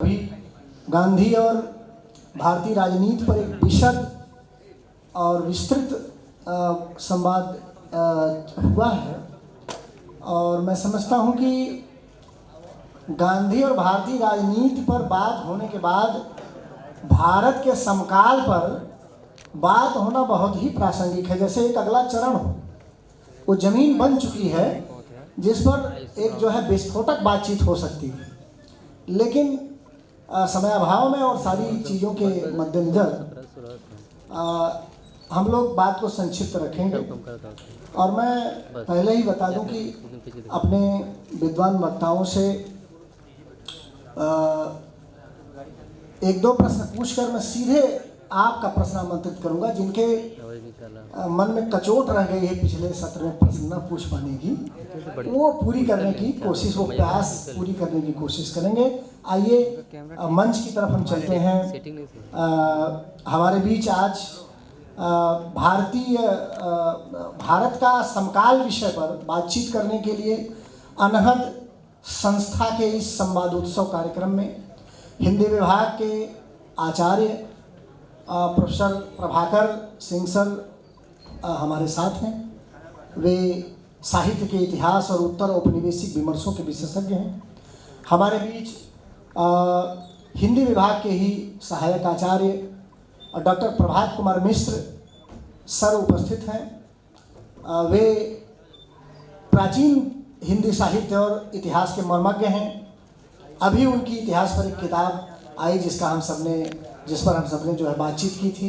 अभी गांधी और भारतीय राजनीति पर एक विशद और विस्तृत संवाद हुआ है, और मैं समझता हूं कि गांधी और भारतीय राजनीति पर बात होने के बाद भारत के समकाल पर बात होना बहुत ही प्रासंगिक है। जैसे एक अगला चरण हो, वो जमीन बन चुकी है जिस पर एक जो है विस्फोटक बातचीत हो सकती है, लेकिन समय अभाव में और सारी चीज़ों के मद्देनजर हम लोग बात को संक्षिप्त रखेंगे। और मैं पहले ही बता दूं कि अपने विद्वान वक्ताओं से एक दो प्रश्न पूछकर मैं सीधे आपका प्रश्न आमंत्रित करूंगा, जिनके मन में कचोट रह गई है पिछले सत्र में प्रश्न न पूछ पाने की, वो पूरी करने की कोशिश, वो प्रयास पूरी करने की कोशिश करेंगे। आइए मंच की तरफ हम चलते हैं। हमारे बीच आज भारत का समकाल विषय पर बातचीत करने के लिए अनहद संस्था के इस संवादोत्सव कार्यक्रम में हिंदी विभाग के आचार्य प्रोफेसर प्रभाकर सिंह सर हमारे साथ हैं। वे साहित्य के इतिहास और उत्तर औपनिवेशिक विमर्शों के विशेषज्ञ हैं। हमारे बीच हिंदी विभाग के ही सहायक आचार्य डॉक्टर प्रभात कुमार मिश्र सर उपस्थित हैं। वे प्राचीन हिंदी साहित्य और इतिहास के मर्मज्ञ हैं। अभी उनकी इतिहास पर एक किताब आई जिस पर हम सबने जो है बातचीत की थी।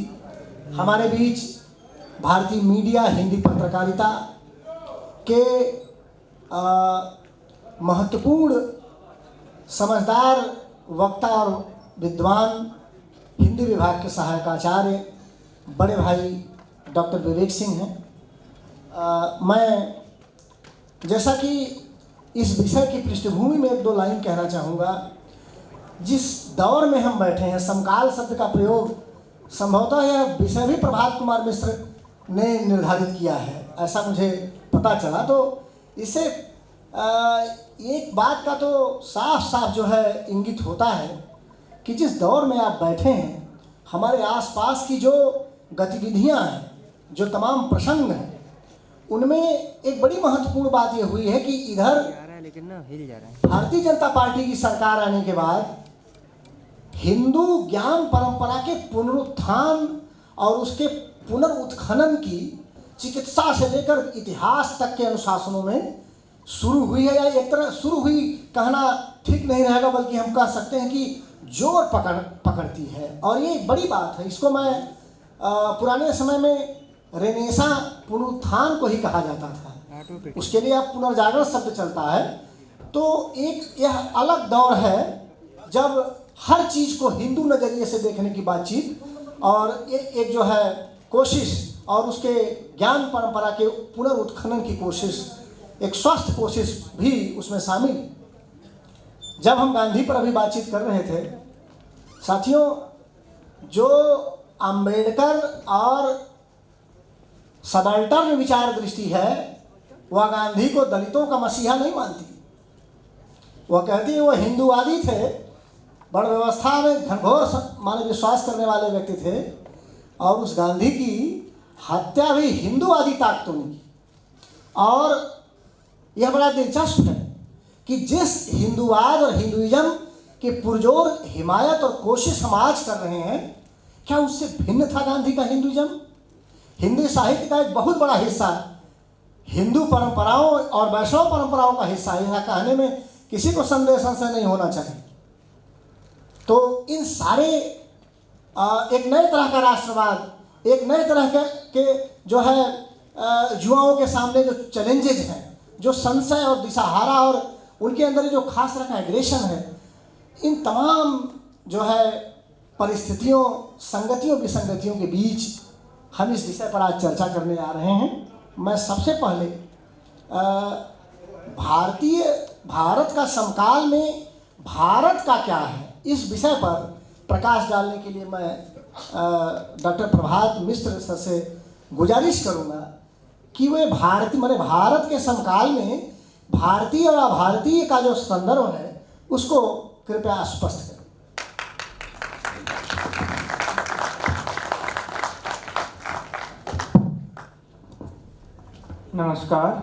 हमारे बीच भारतीय मीडिया, हिंदी पत्रकारिता के महत्वपूर्ण समझदार वक्ता और विद्वान हिंदी विभाग के सहायक आचार्य बड़े भाई डॉक्टर विवेक सिंह हैं। मैं जैसा कि इस विषय की पृष्ठभूमि में एक दो लाइन कहना चाहूँगा। जिस दौर में हम बैठे हैं, समकाल शब्द का प्रयोग संभवतः यह विषय भी प्रभात कुमार मिश्र ने निर्धारित किया है, ऐसा मुझे पता चला। तो इससे एक बात का तो साफ साफ जो है इंगित होता है कि जिस दौर में आप बैठे हैं, हमारे आसपास की जो गतिविधियां हैं, जो तमाम प्रसंग हैं, उनमें एक बड़ी महत्वपूर्ण बात यह हुई है कि इधर भारतीय जनता पार्टी की सरकार आने के बाद हिंदू ज्ञान परंपरा के पुनरुत्थान और उसके पुनरुत्खनन की चिकित्सा से लेकर इतिहास तक के अनुशासनों में शुरू हुई है, या एक तरह शुरू हुई कहना ठीक नहीं रहेगा, बल्कि हम कह सकते हैं कि जोर पकड़ती है। और ये बड़ी बात है। इसको मैं पुराने समय में रेनेसा पुनरुत्थान को ही कहा जाता था, उसके लिए अब पुनर्जागरण शब्द चलता है। तो एक यह अलग दौर है जब हर चीज़ को हिंदू नज़रिए से देखने की बातचीत और एक जो है कोशिश, और उसके ज्ञान परंपरा के पुनरुत्खनन की कोशिश, एक स्वस्थ कोशिश भी उसमें शामिल। जब हम गांधी पर अभी बातचीत कर रहे थे साथियों, जो अंबेडकर और सबाल्टर्न विचार दृष्टि है, वह गांधी को दलितों का मसीहा नहीं मानती। वह कहती है वो हिंदूवादी थे, बड़ व्यवस्था में घनघोर मानव विश्वास करने वाले व्यक्ति थे, और उस गांधी की हत्या भी हिंदूवादी ताकतों ने की। और यह बड़ा दिलचस्प है कि जिस हिंदूवाद और हिंदुइज्म के पुरजोर हिमायत और कोशिश हम आज कर रहे हैं, क्या उससे भिन्न था गांधी का हिंदुइज्म? हिंदी साहित्य का एक बहुत बड़ा हिस्सा हिंदू परंपराओं और वैष्णव परंपराओं का हिस्सा है, यह कहने में किसी को संशय नहीं होना चाहिए। तो इन सारे एक नए तरह का राष्ट्रवाद, एक नए तरह के जो है युवाओं के सामने जो चैलेंजेज हैं, जो संशय और दिशाहारा और उनके अंदर जो खास तरह का एग्रेशन है, इन तमाम जो है परिस्थितियों, संगतियों विसंगतियों के बीच हम इस विषय पर आज चर्चा करने आ रहे हैं। मैं सबसे पहले भारत का समकाल में भारत का क्या है, इस विषय पर प्रकाश डालने के लिए मैं डॉक्टर प्रभात मिश्र सर से गुजारिश करूँगा कि वे भारत के समकाल में भारतीय और अभारतीय का जो संदर्भ है उसको कृपया स्पष्ट करें। नमस्कार।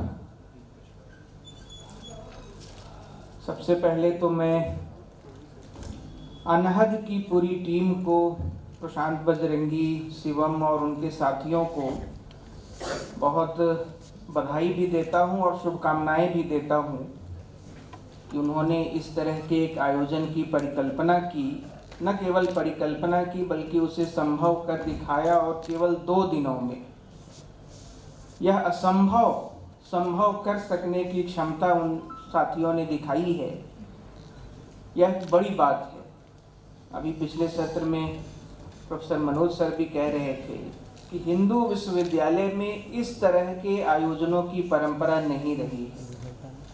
सबसे पहले तो मैं अनहद की पूरी टीम को, प्रशांत बजरंगी, शिवम और उनके साथियों को बहुत बधाई भी देता हूं और शुभकामनाएं भी देता हूं कि उन्होंने इस तरह के एक आयोजन की परिकल्पना की। न केवल परिकल्पना की बल्कि उसे संभव कर दिखाया, और केवल 2 दिनों में यह असंभव संभव कर सकने की क्षमता उन साथियों ने दिखाई है। यह बड़ी बात है। अभी पिछले सत्र में प्रोफेसर मनोज सर भी कह रहे थे कि हिंदू विश्वविद्यालय में इस तरह के आयोजनों की परंपरा नहीं रही है।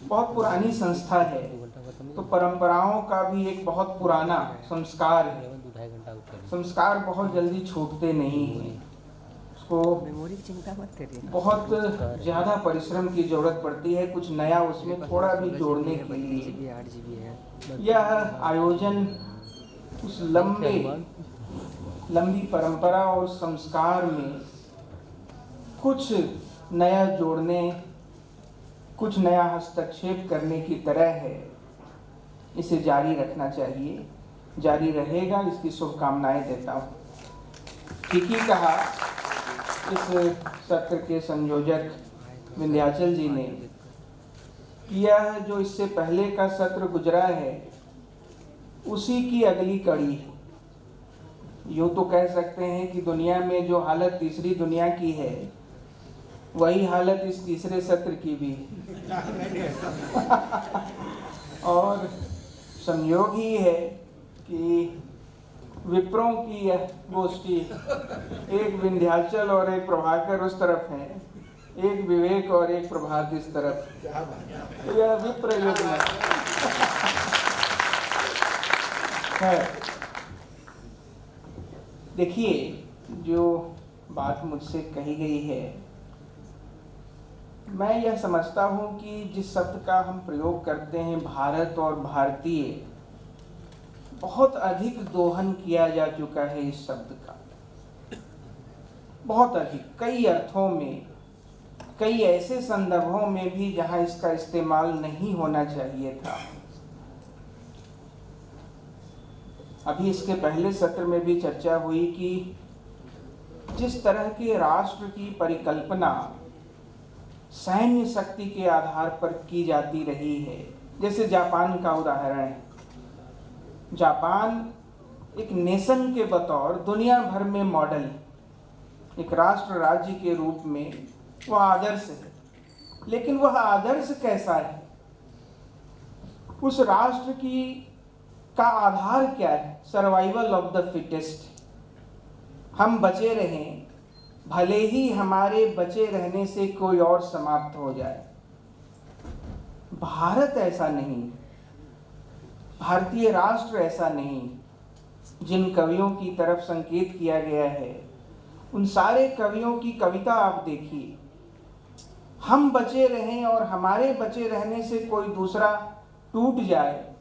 बहुत पुरानी संस्था है, तो परंपराओं का भी एक बहुत पुराना संस्कार है। संस्कार बहुत जल्दी छूटते नहीं हैं, उसको बहुत ज़्यादा परिश्रम की ज़रूरत पड़ती है कुछ नया उसमें थोड़ा भी जोड़ने के लिए। यह आयोजन उस लंबी परंपरा और संस्कार में कुछ नया जोड़ने, कुछ नया हस्तक्षेप करने की तरह है। इसे जारी रखना चाहिए, जारी रहेगा, इसकी शुभकामनाएं देता हूँ। ठीक ही कहा इस सत्र के संयोजक विंध्याचल जी ने कि यह जो इससे पहले का सत्र गुजरा है उसी की अगली कड़ी है। यूँ तो कह सकते हैं कि दुनिया में जो हालत तीसरी दुनिया की है वही हालत इस तीसरे सत्र की भी है। और संयोग ही है कि विप्रों की यह गोष्ठी, एक विंध्याचल और एक प्रभाकर उस तरफ है, एक विवेक और एक प्रभात इस तरफ। तो यह विप्र युग है। देखिए, जो बात मुझसे कही गई है, मैं यह समझता हूँ कि जिस शब्द का हम प्रयोग करते हैं भारत और भारतीय, बहुत अधिक दोहन किया जा चुका है इस शब्द का, बहुत अधिक, कई अर्थों में, कई ऐसे संदर्भों में भी जहां इसका इस्तेमाल नहीं होना चाहिए था। अभी इसके पहले सत्र में भी चर्चा हुई कि जिस तरह के राष्ट्र की परिकल्पना सैन्य शक्ति के आधार पर की जाती रही है, जैसे जापान का उदाहरण है। जापान एक नेशन के बतौर दुनिया भर में मॉडल, एक राष्ट्र राज्य के रूप में वह आदर्श है। लेकिन वह आदर्श कैसा है? उस राष्ट्र की का आधार क्या है? Survival of the fittest. हम बचे रहें, भले ही हमारे बचे रहने से कोई और समाप्त हो जाए। भारत ऐसा नहीं, भारतीय राष्ट्र ऐसा नहीं। जिन कवियों की तरफ संकेत किया गया है, उन सारे कवियों की कविता आप देखिए। हम बचे रहें और हमारे बचे रहने से कोई दूसरा टूट जाए,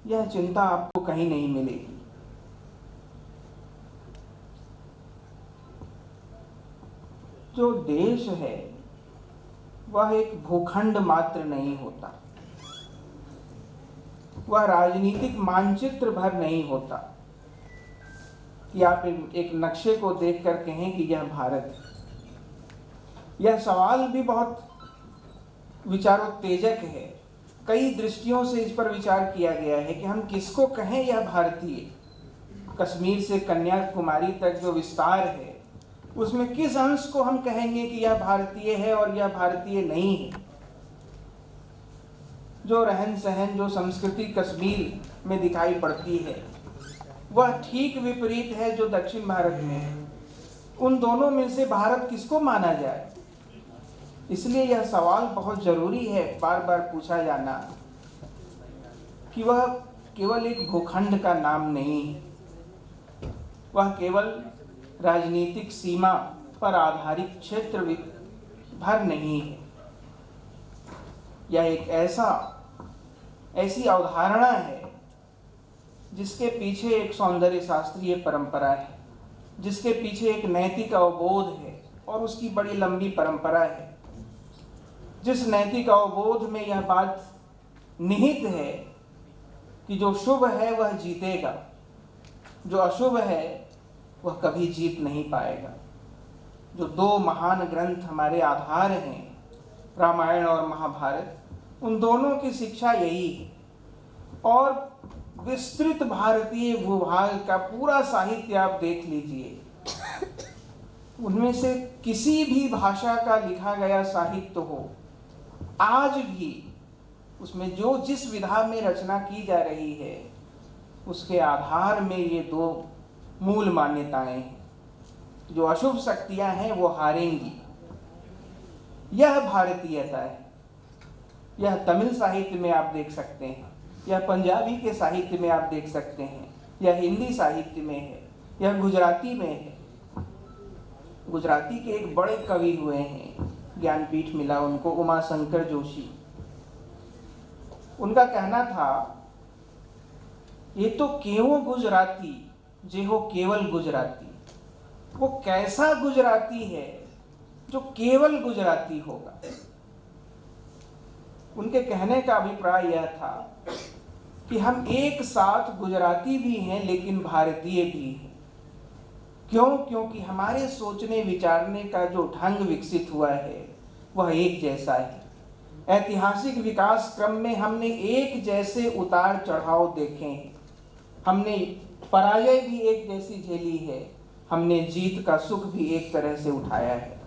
यह चिंता आपको कहीं नहीं मिलेगी। जो देश है वह एक भूखंड मात्र नहीं होता, वह राजनीतिक मानचित्र भर नहीं होता कि आप एक नक्शे को देखकर कहें कि यह भारत है। यह सवाल भी बहुत विचारोत्तेजक है। कई दृष्टियों से इस पर विचार किया गया है कि हम किसको कहें यह भारतीय। कश्मीर से कन्याकुमारी तक जो विस्तार है, उसमें किस अंश को हम कहेंगे कि यह भारतीय है और यह भारतीय नहीं है। जो रहन सहन, जो संस्कृति कश्मीर में दिखाई पड़ती है, वह ठीक विपरीत है जो दक्षिण भारत में है। उन दोनों में से भारत किसको माना जाए? इसलिए यह सवाल बहुत जरूरी है बार बार पूछा जाना कि वह केवल एक भूखंड का नाम नहीं है, वह केवल राजनीतिक सीमा पर आधारित क्षेत्र भर नहीं है। यह एक ऐसी अवधारणा है जिसके पीछे एक सौंदर्य शास्त्रीय परंपरा है, जिसके पीछे एक नैतिक अवबोध है और उसकी बड़ी लंबी परंपरा है। जिस नैतिक अवबोध में यह बात निहित है कि जो शुभ है वह जीतेगा, जो अशुभ है वह कभी जीत नहीं पाएगा। जो दो महान ग्रंथ हमारे आधार हैं, रामायण और महाभारत, उन दोनों की शिक्षा यही है। और विस्तृत भारतीय भूभाग का पूरा साहित्य आप देख लीजिए, उनमें से किसी भी भाषा का लिखा गया साहित्य हो, आज भी उसमें जो जिस विधा में रचना की जा रही है उसके आधार में ये दो मूल मान्यताएं हैं। जो अशुभ शक्तियां हैं वो हारेंगी, यह भारतीयता है। यह तमिल साहित्य में आप देख सकते हैं, यह पंजाबी के साहित्य में आप देख सकते हैं, यह हिंदी साहित्य में है, यह गुजराती में है। गुजराती के एक बड़े कवि हुए हैं, ज्ञानपीठ मिला उनको, उमाशंकर जोशी। उनका कहना था, ये तो केवो गुजराती जे हो केवल गुजराती। वो कैसा गुजराती है जो केवल गुजराती होगा। उनके कहने का अभिप्राय यह था कि हम एक साथ गुजराती भी हैं लेकिन भारतीय भी हैं। क्यों? क्योंकि हमारे सोचने विचारने का जो ढंग विकसित हुआ है वह एक जैसा है। ऐतिहासिक विकास क्रम में हमने एक जैसे उतार चढ़ाव देखे हैं। हमने पराजय भी एक जैसी झेली है, हमने जीत का सुख भी एक तरह से उठाया है।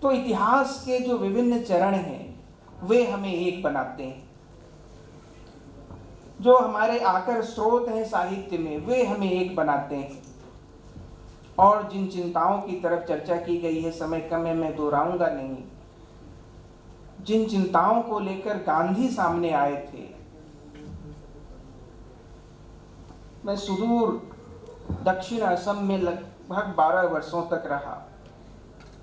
तो इतिहास के जो विभिन्न चरण हैं वे हमें एक बनाते हैं। जो हमारे आकर स्रोत हैं साहित्य में वे हमें एक बनाते हैं। और जिन चिंताओं की तरफ चर्चा की गई है, समय कम है मैं दोहराऊंगा नहीं, जिन चिंताओं को लेकर गांधी सामने आए थे, मैं सुदूर दक्षिण असम में लगभग 12 वर्षों तक रहा।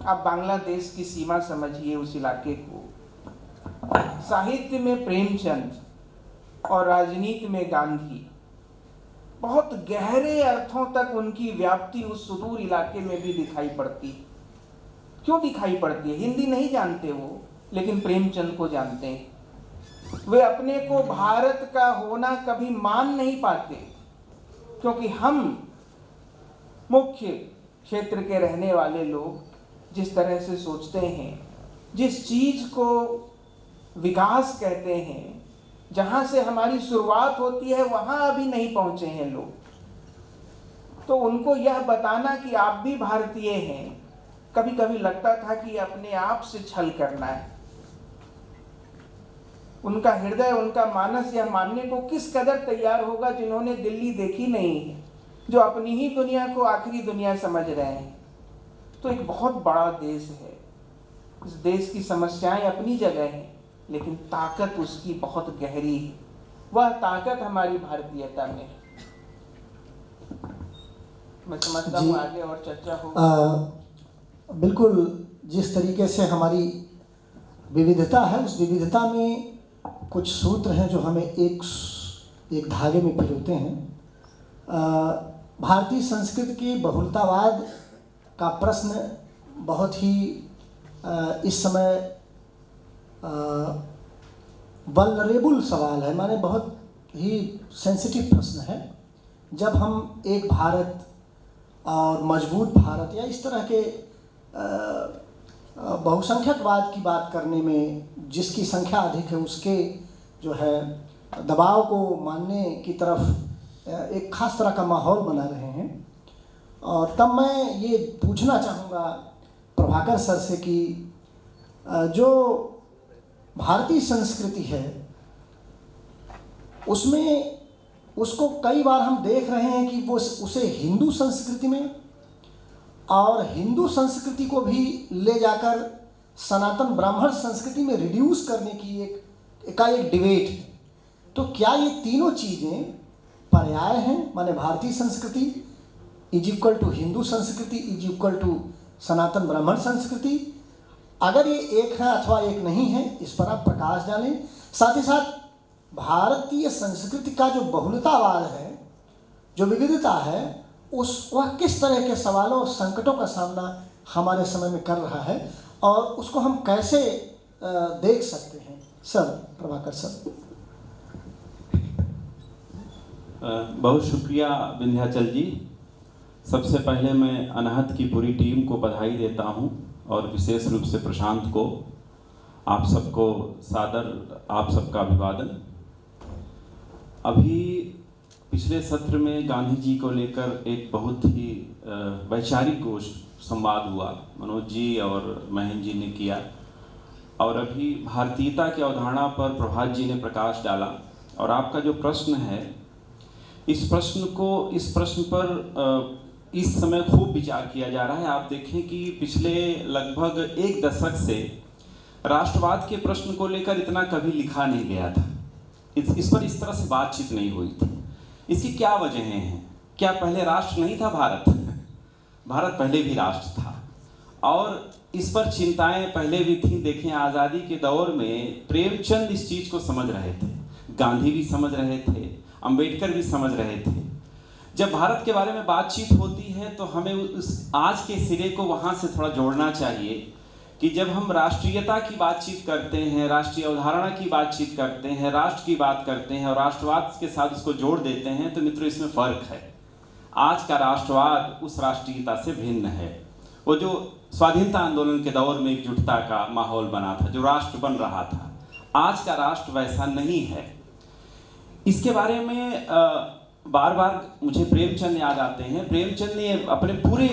आप बांग्लादेश की सीमा समझिए उस इलाके को। साहित्य में प्रेमचंद और राजनीति में गांधी, बहुत गहरे अर्थों तक उनकी व्याप्ति उस सुदूर इलाके में भी दिखाई पड़ती। क्यों दिखाई पड़ती है? हिंदी नहीं जानते वो, लेकिन प्रेमचंद को जानते हैं। वे अपने को भारत का होना कभी मान नहीं पाते, क्योंकि हम मुख्य क्षेत्र के रहने वाले लोग जिस तरह से सोचते हैं, जिस चीज को विकास कहते हैं, जहां से हमारी शुरुआत होती है वहां अभी नहीं पहुंचे हैं लोग। तो उनको यह बताना कि आप भी भारतीय हैं, कभी कभी लगता था कि अपने आप से छल करना है। उनका हृदय, उनका मानस यह मानने को किस कदर तैयार होगा जिन्होंने दिल्ली देखी नहीं है, जो अपनी ही दुनिया को आखिरी दुनिया समझ रहे हैं। तो एक बहुत बड़ा देश है, इस देश की समस्याएं अपनी जगह हैं, लेकिन ताकत उसकी बहुत गहरी है। वह ताकत हमारी भारतीयता में है। मैं समझता हूँ आगे और चर्चा हो। बिल्कुल, जिस तरीके से हमारी विविधता है, उस विविधता में कुछ सूत्र हैं जो हमें एक धागे में पिरोते हैं। भारतीय संस्कृति की बहुलतावाद का प्रश्न बहुत ही इस समय वल्नरेबल सवाल है, माने बहुत ही सेंसिटिव प्रश्न है। जब हम एक भारत और मजबूत भारत या इस तरह के बहुसंख्यकवाद की बात करने में, जिसकी संख्या अधिक है उसके जो है दबाव को मानने की तरफ एक खास तरह का माहौल बना रहे हैं। और तब मैं ये पूछना चाहूँगा प्रभाकर सर से कि जो भारतीय संस्कृति है उसमें उसको कई बार हम देख रहे हैं कि वो उसे हिंदू संस्कृति में और हिंदू संस्कृति को भी ले जाकर सनातन ब्राह्मण संस्कृति में रिड्यूस करने की एक डिबेट है। तो क्या ये तीनों चीज़ें पर्याय हैं? माने भारतीय संस्कृति इज इक्वल टू हिंदू संस्कृति इज इक्वल टू सनातन ब्राह्मण संस्कृति। अगर ये एक है अथवा एक नहीं है, इस पर आप प्रकाश डालें। साथ ही साथ भारतीय संस्कृति का जो बहुलतावाद है, जो विविधता है, वह किस तरह के सवालों और संकटों का सामना हमारे समय में कर रहा है और उसको हम कैसे देख सकते हैं। Sir, Prabhakar sir. बहुत शुक्रिया विंध्याचल जी। सबसे पहले मैं अनहद की पूरी टीम को बधाई देता हूं और विशेष रूप से प्रशांत को, आप सबको सादर आप सबका अभिवादन। अभी पिछले सत्र में गांधी जी को लेकर एक बहुत ही वैचारिक संवाद हुआ, मनोज जी और महेंद्र जी ने किया, और अभी भारतीयता की अवधारणा पर प्रभात जी ने प्रकाश डाला। और आपका जो प्रश्न है, इस प्रश्न पर इस समय खूब विचार किया जा रहा है। आप देखें कि पिछले लगभग एक दशक से राष्ट्रवाद के प्रश्न को लेकर इतना कभी लिखा नहीं गया था, इस पर इस तरह से बातचीत नहीं हुई थी। इसकी क्या वजहें हैं? क्या पहले राष्ट्र नहीं था भारत? भारत पहले भी राष्ट्र था, और इस पर चिंताएं पहले भी थी। देखें, आज़ादी के दौर में प्रेमचंद इस चीज़ को समझ रहे थे, गांधी भी समझ रहे थे, अंबेडकर भी समझ रहे थे। जब भारत के बारे में बातचीत होती है तो हमें उस आज के सिरे को वहाँ से थोड़ा जोड़ना चाहिए कि जब हम राष्ट्रीयता की बातचीत करते हैं, राष्ट्रीय अवधारणा की बातचीत करते हैं, राष्ट्र की बात करते हैं और राष्ट्रवाद के साथ उसको जोड़ देते हैं, तो मित्रों इसमें फ़र्क है। आज का राष्ट्रवाद उस राष्ट्रीयता से भिन्न है। वो जो स्वाधीनता आंदोलन के दौर में एकजुटता का माहौल बना था, जो राष्ट्र बन रहा था, आज का राष्ट्र वैसा नहीं है। इसके बारे में बार बार मुझे प्रेमचंद याद आते हैं। प्रेमचंद ने अपने पूरे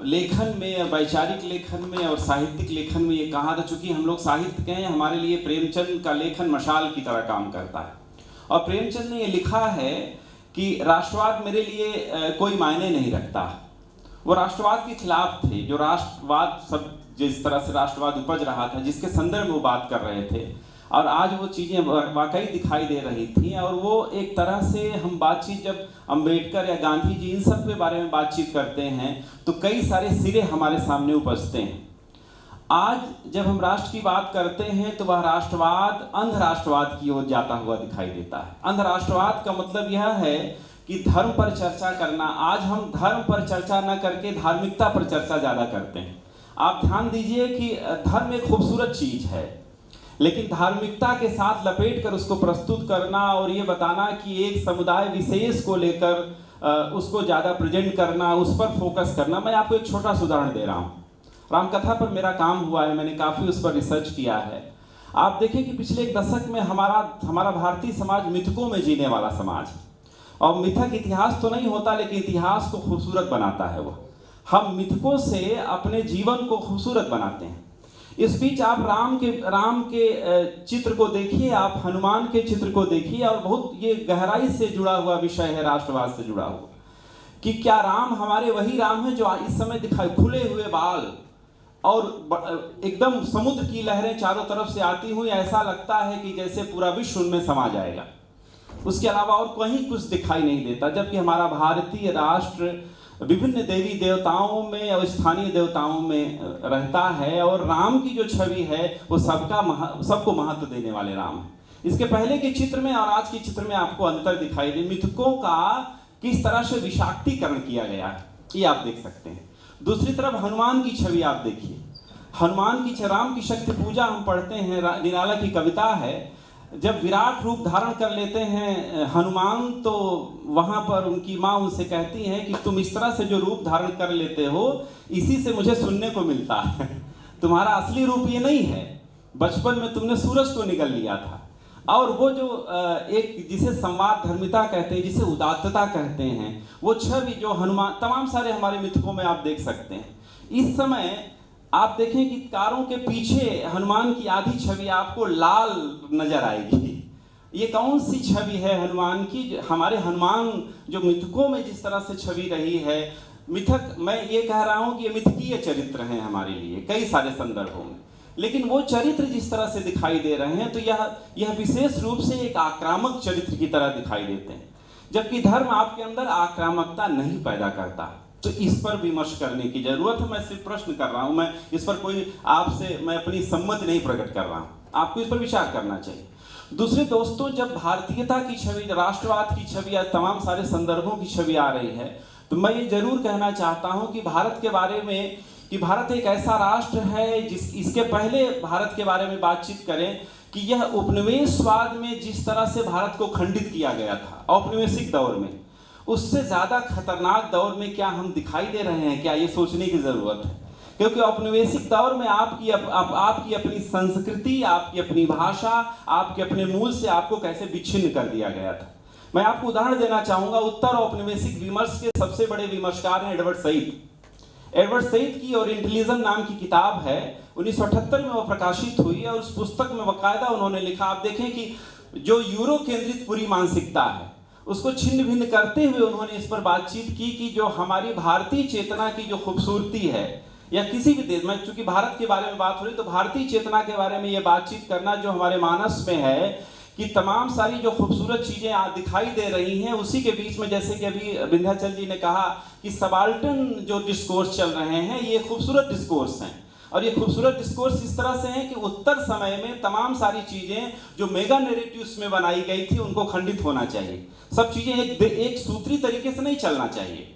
लेखन में, वैचारिक लेखन में और साहित्यिक लेखन में ये कहा था, चूंकि हम लोग साहित्य के हैं, हमारे लिए प्रेमचंद का लेखन मशाल की तरह काम करता है। और प्रेमचंद ने ये लिखा है कि राष्ट्रवाद मेरे लिए कोई मायने नहीं रखता। वो राष्ट्रवाद के खिलाफ थे। जो राष्ट्रवाद सब जिस तरह से राष्ट्रवाद उपज रहा था, जिसके संदर्भ में वो बात कर रहे थे, और आज वो चीज़ें वाकई दिखाई दे रही थी। और वो एक तरह से हम बातचीत जब अंबेडकर या गांधी जी इन सब के बारे में बातचीत करते हैं तो कई सारे सिरे हमारे सामने उपजते हैं। आज जब हम राष्ट्र की बात करते हैं तो वह राष्ट्रवाद अंध राष्ट्रवाद की ओर जाता हुआ दिखाई देता है। अंध राष्ट्रवाद का मतलब यह है कि धर्म पर चर्चा करना। आज हम धर्म पर चर्चा न करके धार्मिकता पर चर्चा ज़्यादा करते हैं। आप ध्यान दीजिए कि धर्म एक खूबसूरत चीज़ है, लेकिन धार्मिकता के साथ लपेट कर उसको प्रस्तुत करना और ये बताना कि एक समुदाय विशेष को लेकर उसको ज़्यादा प्रेजेंट करना, उस पर फोकस करना। मैं आपको एक छोटा सा उदाहरण दे रहा हूँ। रामकथा पर मेरा काम हुआ है, मैंने काफ़ी उस पर रिसर्च किया है। आप देखें कि पिछले एक दशक में हमारा भारतीय समाज मिथकों में जीने वाला समाज, और मिथक इतिहास तो नहीं होता, लेकिन इतिहास को खूबसूरत बनाता है। वो हम मिथकों से अपने जीवन को खूबसूरत बनाते हैं। इस बीच आप राम के चित्र को देखिए, आप हनुमान के चित्र को देखिए, और बहुत ये गहराई से जुड़ा हुआ विषय है, राष्ट्रवाद से जुड़ा हुआ, कि क्या राम हमारे वही राम है जो इस समय दिखाई, खुले हुए बाल और एकदम समुद्र की लहरें चारों तरफ से आती हुई, ऐसा लगता है कि जैसे पूरा विश्व उनमें समा जाएगा। उसके अलावा और कहीं कुछ दिखाई नहीं देता। जबकि हमारा भारतीय राष्ट्र विभिन्न देवी देवताओं में और स्थानीय देवताओं में रहता है, और राम की जो छवि है वो सबको महत्व देने वाले राम है। इसके पहले के चित्र में और आज के चित्र में आपको अंतर दिखाई दे। मिथकों का किस तरह से विषाक्तीकरण किया गया है ये आप देख सकते हैं। दूसरी तरफ हनुमान की छवि आप देखिए। हनुमान की राम की शक्ति पूजा हम पढ़ते हैं, निराला की कविता है। जब विराट रूप धारण कर लेते हैं हनुमान, तो वहाँ पर उनकी माँ उनसे कहती हैं कि तुम इस तरह से जो रूप धारण कर लेते हो, इसी से मुझे सुनने को मिलता है। तुम्हारा असली रूप ये नहीं है, बचपन में तुमने सूरज को निगल लिया था। और वो जो एक जिसे संवाद धर्मिता कहते हैं, जिसे उदात्तता कहते हैं, वो छवि जो हनुमान, तमाम सारे हमारे मिथकों में आप देख सकते हैं। इस समय आप देखें कि कारों के पीछे हनुमान की आधी छवि आपको लाल नजर आएगी। ये कौन सी छवि है हनुमान की? हमारे हनुमान जो मिथकों में जिस तरह से छवि रही है, मिथक, मैं ये कह रहा हूँ कि ये मिथकीय चरित्र हैं हमारे लिए कई सारे संदर्भों में, लेकिन वो चरित्र जिस तरह से दिखाई दे रहे हैं तो यह विशेष रूप से एक आक्रामक चरित्र की तरह दिखाई देते हैं। जबकि धर्म आपके अंदर आक्रामकता नहीं पैदा करता। तो इस पर विमर्श करने की जरूरत है। मैं सिर्फ प्रश्न कर रहा हूं, मैं इस पर कोई आपसे मैं अपनी सम्मति नहीं प्रकट कर रहा हूं, आपको इस पर विचार करना चाहिए। दूसरे दोस्तों, जब भारतीयता की छवि, राष्ट्रवाद की छवि या तमाम सारे संदर्भों की छवि आ रही है, तो मैं ये जरूर कहना चाहता हूं कि भारत के बारे में कि भारत एक ऐसा राष्ट्र है इसके पहले भारत के बारे में बातचीत करें कि यह उपनिवेशवाद में जिस तरह से भारत को खंडित किया गया था औपनिवेशिक दौर में, उससे ज़्यादा खतरनाक दौर में क्या हम दिखाई दे रहे हैं, क्या ये सोचने की ज़रूरत है। क्योंकि औपनिवेशिक दौर में आपकी अपनी संस्कृति, आपकी अपनी भाषा, आपके अपने मूल से आपको कैसे विच्छिन्न कर दिया गया था। मैं आपको उदाहरण देना चाहूँगा। उत्तर औपनिवेशिक विमर्श के सबसे बड़े विमर्शकार हैं एडवर्ड सईद की ओरिएंटलिज्म नाम की किताब है, 1978 में वो प्रकाशित हुई है और उस पुस्तक में बाकायदा उन्होंने लिखा, आप देखें कि जो यूरो केंद्रित पूरी मानसिकता है उसको छिन्न भिन्न करते हुए उन्होंने इस पर बातचीत की कि जो हमारी भारतीय चेतना की जो खूबसूरती है, या किसी भी देश में, चूंकि भारत के बारे में बात हो रही तो भारतीय चेतना के बारे में ये बातचीत करना जो हमारे मानस में है कि तमाम सारी जो खूबसूरत चीज़ें आज दिखाई दे रही हैं, उसी के बीच में जैसे कि अभी विंध्याचल जी ने कहा कि सबाल्टन जो डिस्कोर्स चल रहे हैं, ये खूबसूरत डिस्कोर्स हैं। और ये खूबसूरत डिस्कोर्स इस तरह से हैं कि उत्तर समय में तमाम सारी चीज़ें जो मेगा नैरेटिव्स में बनाई गई थी उनको खंडित होना चाहिए। सब चीज़ें एक सूत्री तरीके से नहीं चलना चाहिए।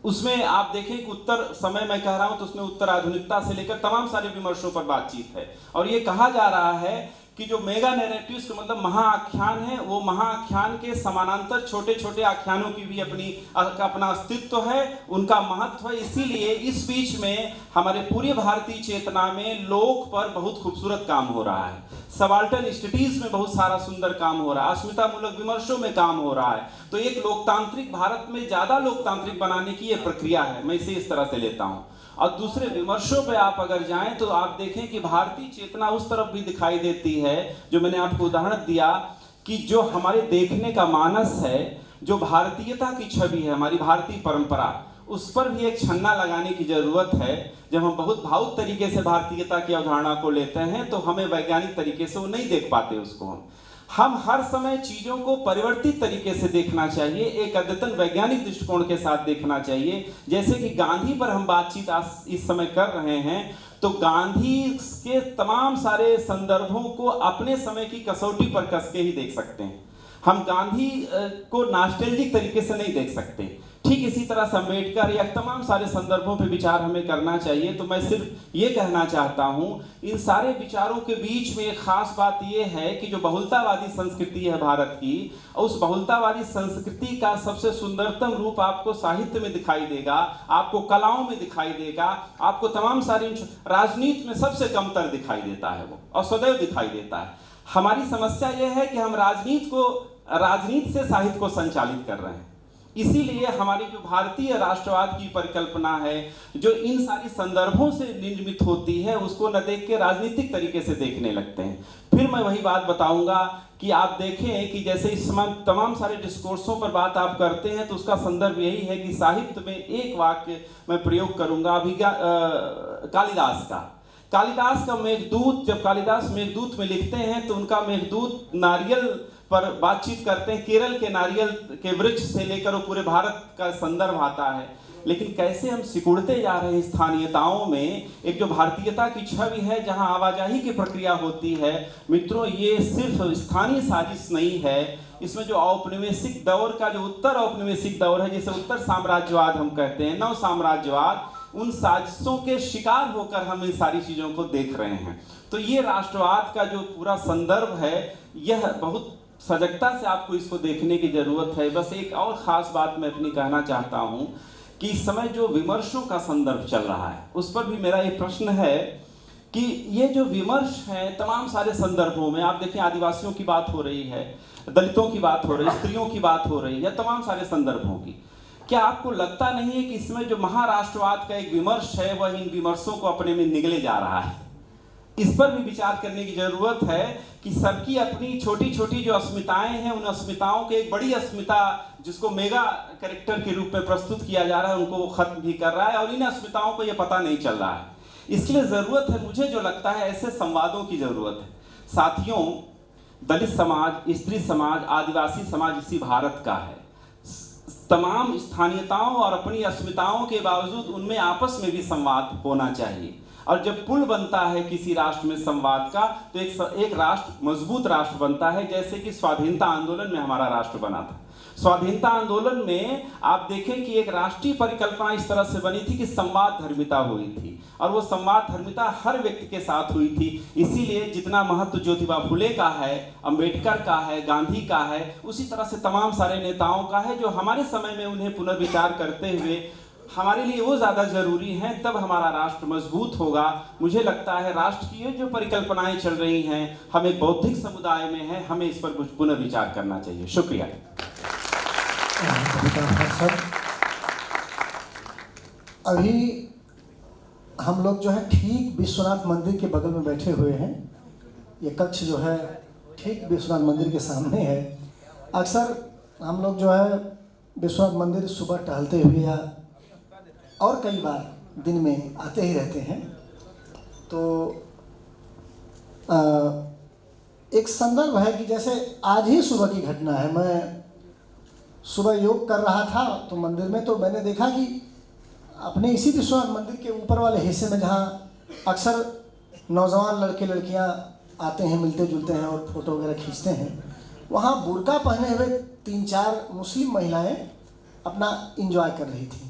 उसमें आप देखें कि उत्तर समय मैं कह रहा हूं तो उसमें उत्तर आधुनिकता से लेकर तमाम सारे विमर्शों पर बातचीत है। और ये कहा जा रहा है कि जो मेगा नैरेटिव्स का मतलब महाआख्यान है, वो महाआख्यान के समानांतर छोटे छोटे आख्यानों की भी अपना अस्तित्व है, उनका महत्व है। इसीलिए इस बीच में हमारे पूरे भारतीय चेतना में लोक पर बहुत खूबसूरत काम हो रहा है, सबाल्टन स्टडीज में बहुत सारा सुंदर काम हो रहा है, अस्मितामूलक विमर्शों में काम हो रहा है। तो एक लोकतांत्रिक भारत में ज़्यादा लोकतांत्रिक बनाने की ये प्रक्रिया है, मैं इसे इस तरह से लेता हूँ। और दूसरे विमर्शों पे आप अगर जाएं तो आप देखें कि भारतीय चेतना उस तरफ भी दिखाई देती है, जो मैंने आपको उदाहरण दिया कि जो हमारे देखने का मानस है, जो भारतीयता की छवि है, हमारी भारतीय परंपरा, उस पर भी एक छन्ना लगाने की ज़रूरत है। जब हम बहुत भावुक तरीके से भारतीयता की अवधारणा को लेते हैं तो हमें वैज्ञानिक तरीके से वो नहीं देख पाते उसको। हम हर समय चीज़ों को परिवर्तित तरीके से देखना चाहिए, एक अद्यतन वैज्ञानिक दृष्टिकोण के साथ देखना चाहिए। जैसे कि गांधी पर हम बातचीत इस समय कर रहे हैं, तो गांधी के तमाम सारे संदर्भों को अपने समय की कसौटी पर कस के ही देख सकते हैं। हम गांधी को नॉस्टैल्जिक तरीके से नहीं देख सकते। ठीक इसी तरह से अम्बेडकर या तमाम सारे संदर्भों पे विचार हमें करना चाहिए। तो मैं सिर्फ ये कहना चाहता हूँ, इन सारे विचारों के बीच में एक खास बात ये है कि जो बहुलतावादी संस्कृति है भारत की, उस बहुलतावादी संस्कृति का सबसे सुंदरतम रूप आपको साहित्य में दिखाई देगा, आपको कलाओं में दिखाई देगा, आपको तमाम सारी राजनीति में सबसे कमतर दिखाई देता है वो, और सदैव दिखाई देता है। हमारी समस्या ये है कि हम राजनीति से साहित्य को संचालित कर रहे हैं। इसीलिए हमारी जो भारतीय राष्ट्रवाद की परिकल्पना है, जो इन सारी संदर्भों से निर्मित होती है, उसको न देख के राजनीतिक तरीके से देखने लगते हैं। फिर मैं वही बात बताऊंगा कि आप देखें कि जैसे इस समय तमाम सारे डिस्कोर्सों पर बात आप करते हैं तो उसका संदर्भ यही है कि साहित्य में एक वाक्य मैं प्रयोग करूंगा कालिदास का मेघदूत। जब कालिदास मेघदूत में लिखते हैं तो उनका मेघदूत नारियल पर बातचीत करते हैं, केरल के नारियल के वृक्ष से लेकर वो पूरे भारत का संदर्भ आता है। लेकिन कैसे हम सिकुड़ते जा रहे हैं स्थानीयताओं में, एक जो भारतीयता की छवि है जहां आवाजाही की प्रक्रिया होती है। मित्रों, ये सिर्फ स्थानीय साजिश नहीं है, इसमें जो औपनिवेशिक दौर का जो उत्तर औपनिवेशिक दौर है, जिसे उत्तर साम्राज्यवाद हम कहते हैं, नव साम्राज्यवाद, उन साजिशों के शिकार होकर हम इन सारी चीज़ों को देख रहे हैं। तो ये राष्ट्रवाद का जो पूरा संदर्भ है, यह बहुत सजगता से आपको इसको देखने की ज़रूरत है। बस एक और ख़ास बात मैं अपनी कहना चाहता हूँ कि इस समय जो विमर्शों का संदर्भ चल रहा है, उस पर भी मेरा ये प्रश्न है कि ये जो विमर्श है तमाम सारे संदर्भों में, आप देखें आदिवासियों की बात हो रही है, दलितों की बात हो रही है, स्त्रियों की बात हो रही है, तमाम सारे संदर्भों की, क्या आपको लगता नहीं है कि इसमें जो महाराष्ट्रवाद का एक विमर्श है वह इन विमर्शों को अपने में निगले जा रहा है? इस पर भी विचार करने की जरूरत है कि सबकी अपनी छोटी छोटी जो अस्मिताएं हैं, उन अस्मिताओं के एक बड़ी अस्मिता जिसको मेगा कैरेक्टर के रूप में प्रस्तुत किया जा रहा है, उनको वो खत्म भी कर रहा है, और इन अस्मिताओं को ये पता नहीं चल रहा है। इसलिए ज़रूरत है, मुझे जो लगता है, ऐसे संवादों की ज़रूरत है। साथियों, दलित समाज, स्त्री समाज, आदिवासी समाज इसी भारत का है। तमाम स्थानीयताओं और अपनी अस्मिताओं के बावजूद उनमें आपस में भी संवाद होना चाहिए। और जब पुल बनता है किसी राष्ट्र में संवाद का, तो एक राष्ट्र मजबूत राष्ट्र बनता है। जैसे कि स्वाधीनता आंदोलन में हमारा राष्ट्र बना था। स्वाधीनता आंदोलन में आप देखें कि एक राष्ट्रीय परिकल्पना इस तरह से बनी थी कि संवाद धर्मिता हुई थी। और वो संवादधर्मिता हर व्यक्ति के साथ हुई थी। इसीलिए जितना महत्व ज्योतिबा फुले का है, अंबेडकर का है, गांधी का है, उसी तरह से तमाम सारे नेताओं का है, जो हमारे समय में उन्हें पुनर्विचार करते हुए हमारे लिए वो ज़्यादा ज़रूरी हैं। तब हमारा राष्ट्र मजबूत होगा। मुझे लगता है राष्ट्र की ये जो परिकल्पनाएं चल रही हैं, हम एक बौद्धिक समुदाय में हैं, हमें इस पर पुनर्विचार करना चाहिए। शुक्रिया। अभी हम लोग जो है ठीक विश्वनाथ मंदिर के बगल में बैठे हुए हैं। ये कक्ष जो है ठीक विश्वनाथ मंदिर के सामने है। अक्सर हम लोग जो है विश्वनाथ मंदिर सुबह टहलते हुए या और कई बार दिन में आते ही रहते हैं। तो एक संदर्भ है कि जैसे आज ही सुबह की घटना है। मैं सुबह योग कर रहा था तो मंदिर में, तो मैंने देखा कि अपने इसी विश्वनाथ मंदिर के ऊपर वाले हिस्से में, जहाँ अक्सर नौजवान लड़के लड़कियां आते हैं, मिलते जुलते हैं और फोटो वगैरह खींचते हैं, वहाँ बुर्का पहने हुए 3-4 मुस्लिम महिलाएं अपना एंजॉय कर रही थी।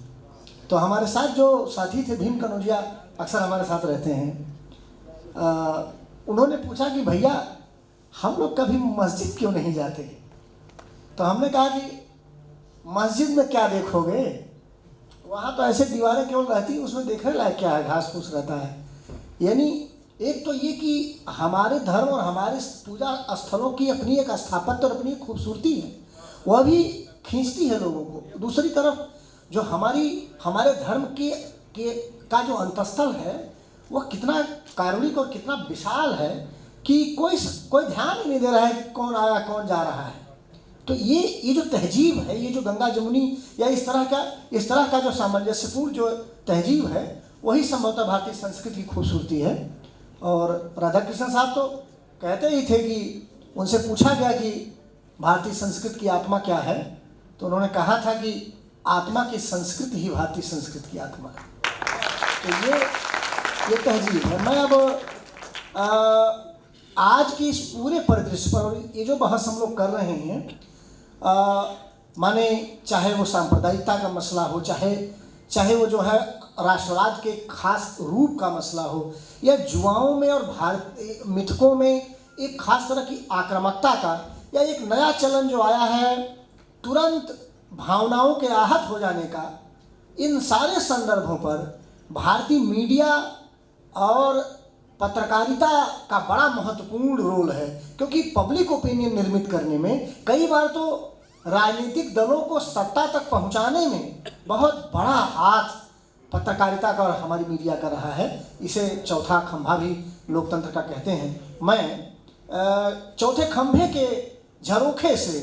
तो हमारे साथ जो साथी थे, भीम कनौजिया अक्सर हमारे साथ रहते हैं, उन्होंने पूछा कि भैया हम लोग कभी मस्जिद क्यों नहीं जाते? तो हमने कहा कि मस्जिद में क्या देखोगे, वहाँ तो ऐसे दीवारें केवल रहती, उसमें देखने लायक क्या है, घास फूस रहता है। यानी एक तो ये कि हमारे धर्म और हमारे पूजा स्थलों की अपनी एक स्थापत्य और अपनी एक खूबसूरती है, वह भी खींचती है लोगों को। दूसरी तरफ जो हमारे धर्म का जो अंतस्थल है, वह कितना कारुणिक और कितना विशाल है कि कोई ध्यान ही नहीं दे रहा है कि कौन आया कौन जा रहा है। तो ये जो तहजीब है, ये जो गंगा जमुनी या इस तरह का जो सामंजस्यपूर्ण जो तहजीब है, वही संभवतः भारतीय संस्कृति की खूबसूरती है। और राधा कृष्ण साहब तो कहते ही थे कि उनसे पूछा गया कि भारतीय संस्कृति की आत्मा क्या है, तो उन्होंने कहा था कि आत्मा की संस्कृति ही भारतीय संस्कृति की आत्मा है। तो ये तहजीब है। मैं अब आज की इस पूरे परिदृश्य पर, और ये जो बहस हम लोग कर रहे हैं, माने चाहे वो सांप्रदायिकता का मसला हो, चाहे वो जो है राष्ट्रवाद के खास रूप का मसला हो, या युवाओं में और मिथकों में एक खास तरह की आक्रामकता का, या एक नया चलन जो आया है तुरंत भावनाओं के आहत हो जाने का, इन सारे संदर्भों पर भारतीय मीडिया और पत्रकारिता का बड़ा महत्वपूर्ण रोल है। क्योंकि पब्लिक ओपिनियन निर्मित करने में कई बार तो राजनीतिक दलों को सत्ता तक पहुंचाने में बहुत बड़ा हाथ पत्रकारिता का और हमारी मीडिया का रहा है। इसे चौथा खंभा भी लोकतंत्र का कहते हैं। मैं चौथे खंभे के झरोखे से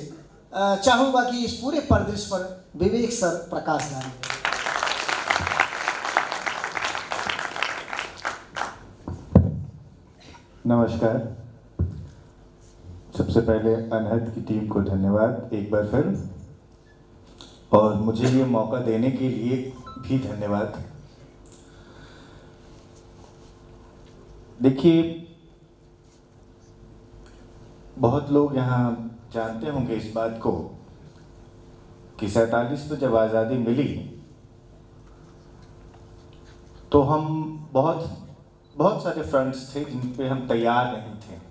चाहूँगा कि इस पूरे परिदृश्य पर विवेक सर प्रकाश डालें। नमस्कार। सबसे पहले अनहद की टीम को धन्यवाद एक बार फिर, और मुझे ये मौका देने के लिए भी धन्यवाद। देखिए, बहुत लोग यहाँ जानते होंगे इस बात को कि 47 में जब आज़ादी मिली तो हम बहुत सारे फ्रंट्स थे जिन पे हम तैयार नहीं थे,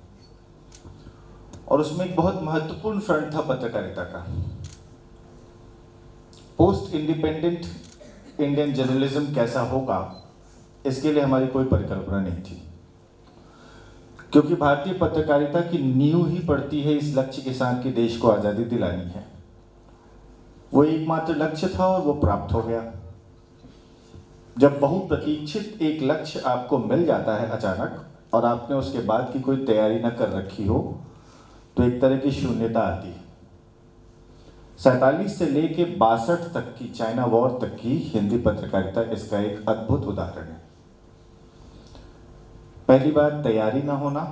और उसमें एक बहुत महत्वपूर्ण फ्रंट था पत्रकारिता का। पोस्ट इंडिपेंडेंट इंडियन जर्नलिज्म कैसा होगा, इसके लिए हमारी कोई परिकल्पना नहीं थी, क्योंकि भारतीय पत्रकारिता की नींव ही पड़ती है इस लक्ष्य के साथ कि देश को आज़ादी दिलानी है। वो एकमात्र लक्ष्य था और वो प्राप्त हो गया। जब बहुप्रतीक्षित एक लक्ष्य आपको मिल जाता है अचानक, और आपने उसके बाद की कोई तैयारी न कर रखी हो, तो एक तरह की शून्यता आती है। 47 से लेके 62 तक की, चाइना वॉर तक की हिंदी पत्रकारिता इसका एक अद्भुत उदाहरण है। पहली बात तैयारी ना होना,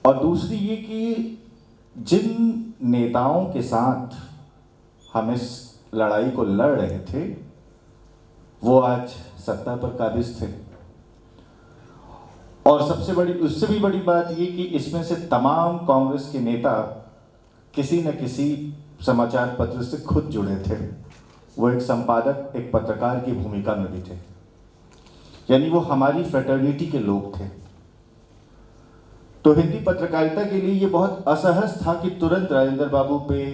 और दूसरी ये कि जिन नेताओं के साथ हम इस लड़ाई को लड़ रहे थे वो आज सत्ता पर काबिज थे। और सबसे बड़ी, उससे भी बड़ी बात ये कि इसमें से तमाम कांग्रेस के नेता किसी न किसी समाचार पत्र से खुद जुड़े थे। वो एक संपादक, एक पत्रकार की भूमिका में भी थे। यानी वो हमारी फ्रेटर्निटी के लोग थे। तो हिंदी पत्रकारिता के लिए ये बहुत असहज था कि तुरंत राजेंद्र बाबू पे,